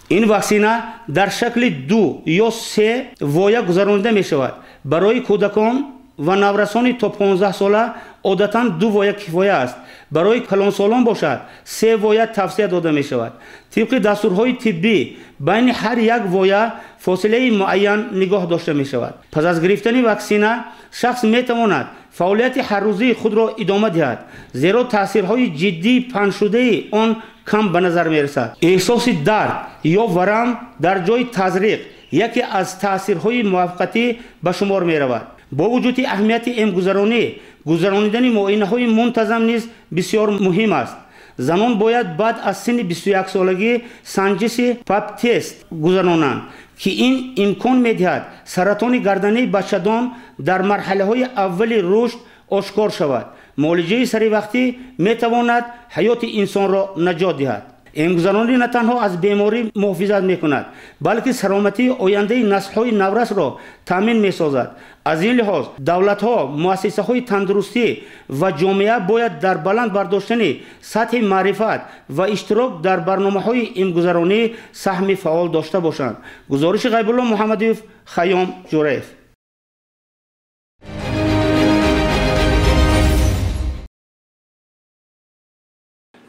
این واکسن در شکل 2 یا 3 وایه گذرانده می شود. برای کودکان و نورسان تا 15 ساله عادتاً 2 وایه کفایه است. برای کلانسالان باشد 3 وایه توصیه داده می شود. طبق دستورهای طبی بین هر یک وایه فاصله معین نگاه داشته می شود. پس از گرفتن واکسن شخص می تواند فعالیت هر روزی خود را ادامه دهد، زیرا تاثیرهای جدی پنهان شده آن کم به نظر می رسد. احساس درد یا ورم در جای تزریق یکی از تاثیرهای موقتی به شمار می رود. با وجود اهمیت ایمنگذرانی گذراندن معاینه‌های منتظم نیز بسیار مهم است. زنان باید بعد از سن 21 سالگی سنجش پاپ تست گذرانند که این امکان می‌دهد سرطان گردنه بچه‌دان در مرحله‌های اولی رشد آشکار شود. معالجه سری وقتی می‌تواند حیات انسان را نجات دهد. ایمنگذرانی نه تنها از بیماری محافظت می‌کند بلکه سلامتی آینده نسل‌های نورس را تامین می‌سازد. از این لحاظ دولت‌ها، مؤسسه‌های تندرستی و جامعه باید در بلند برداشتن سطح معرفت و اشتراک در برنامه‌های ایمنگذرانی سهم فعال داشته باشند. گزارش غیب الله محمدیف، خیام جوریف.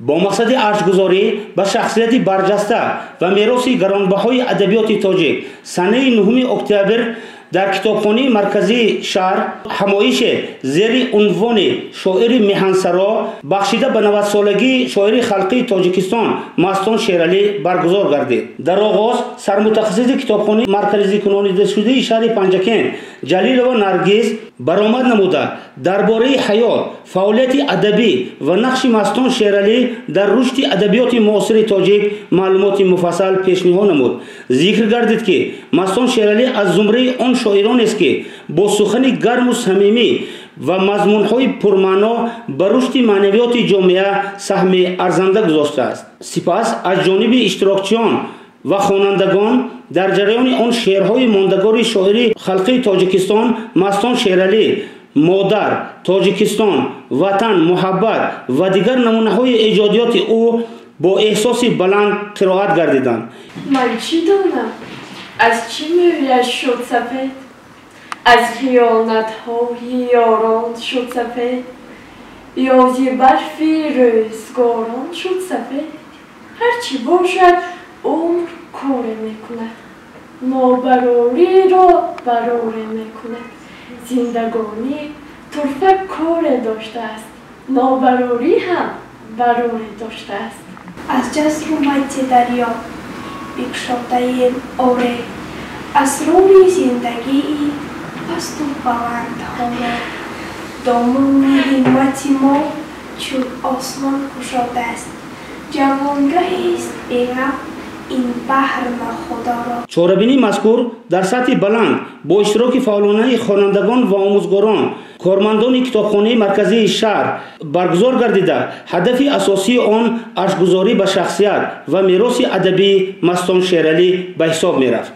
با مقصد ارزگذاری به شخصیت برجسته و میراث گرانبهای ادبیات تاجیک سنه 9 اکتبر در کتابخانه مرکزی شهر همایش زیر عنوان شاعر میهنسرا بخشیده به 90 سالگی شاعر خلقی تاجیکستان مستان شیرعلی برگزار گردید. در آغاز سرمتخصص کتابخانه مرکزی کنانیده شده شهر پنجکن جلیل و نرگس برآمد نموده درباره حیات، فعالیت ادبی و نقش مستان شیرعلی در رشد ادبیات معاصر تاجیک معلومات مفصل پیشنهاد نمود. ذکر گردید که مستان شیرعلی از زمره آن شاعران است که با سخن گرم و صمیمی و مضمون‌های پرمعنا بر رشد معنویات جامعه سهم ارزنده گذاشته است. سپس از جانب اشتراکچیان و خوانندگان در جریان آن شعرهای ماندگار شاعر خلقی تاجیکستان مستان شیرعلی، مادر، تاجیکستان، وطن، محبت و دیگر نمونه‌های ایجادیات او با احساس بلند قرائت گردیدند. من چی دانم؟ از چی مویش شد سفید؟ از خیانت‌های یاران شد سفید؟ یا ز برفی روزگاران شد سفید؟ هرچی باشد عمر کار میکند، نابراری را براره میکند. زندگانی طرفه کار داشته است، نابراری هم براره داشته است. از جسر اومد دریا بگشاده‌ایم آره اسرار زندگی پست و بلندها را دامن همت ما چون آسمان گشاده است جوانگاهی است بی‌غم این بحر ناخدا را. چاره‌بینی مذکور در سطح بلند با اشتراک فعالانه خوانندگان و آموزگاران کارمندان کتابخانه مرکزی شهر برگزار گردیده هدف اساسی آن ارزش‌گذاری به شخصیت و میراث ادبی مستان شیرعلی به حساب می‌رفت.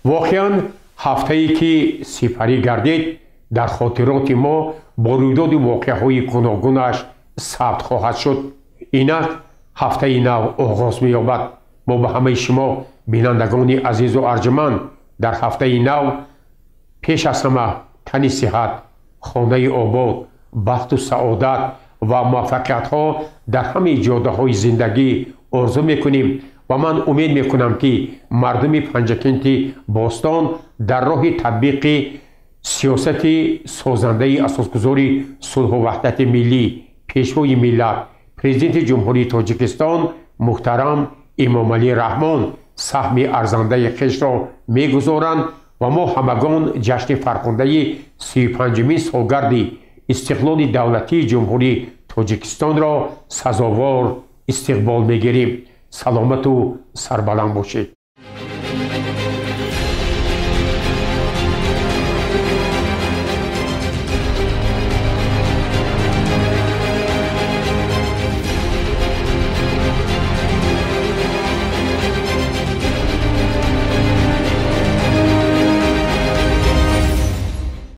واقعاً هفته‌ای که سپری گردید در خاطرات ما با رویداد واقعه‌های گوناگونش ثبت خواهد شد. اینک هفته نو آغاز می‌یابد. ما به همه شما بینندگان عزیز و ارجمند در هفته نو پیش از همه تن صحت، خانه آباد، بخت و سعادت و موفقیت‌ها در همه جاده‌های زندگی آرزو می‌کنیم و من امید می‌کنم که مردم پنجکنت باستان در راه تطبیق سیاست سازنده اساسگذاری صلح و وحدت ملی پیشوای ملت پرزیدنت جمهوری تاجیکستان محترم امامعلی رحمان سهم ارزنده خویش را می‌گذارند و ما همگان جشن فرخنده 35مین سالگرد استقلال دولتی جمهوری تاجیکستان را سزاوار استقبال می‌گیریم. سلامت و سربلند باشید.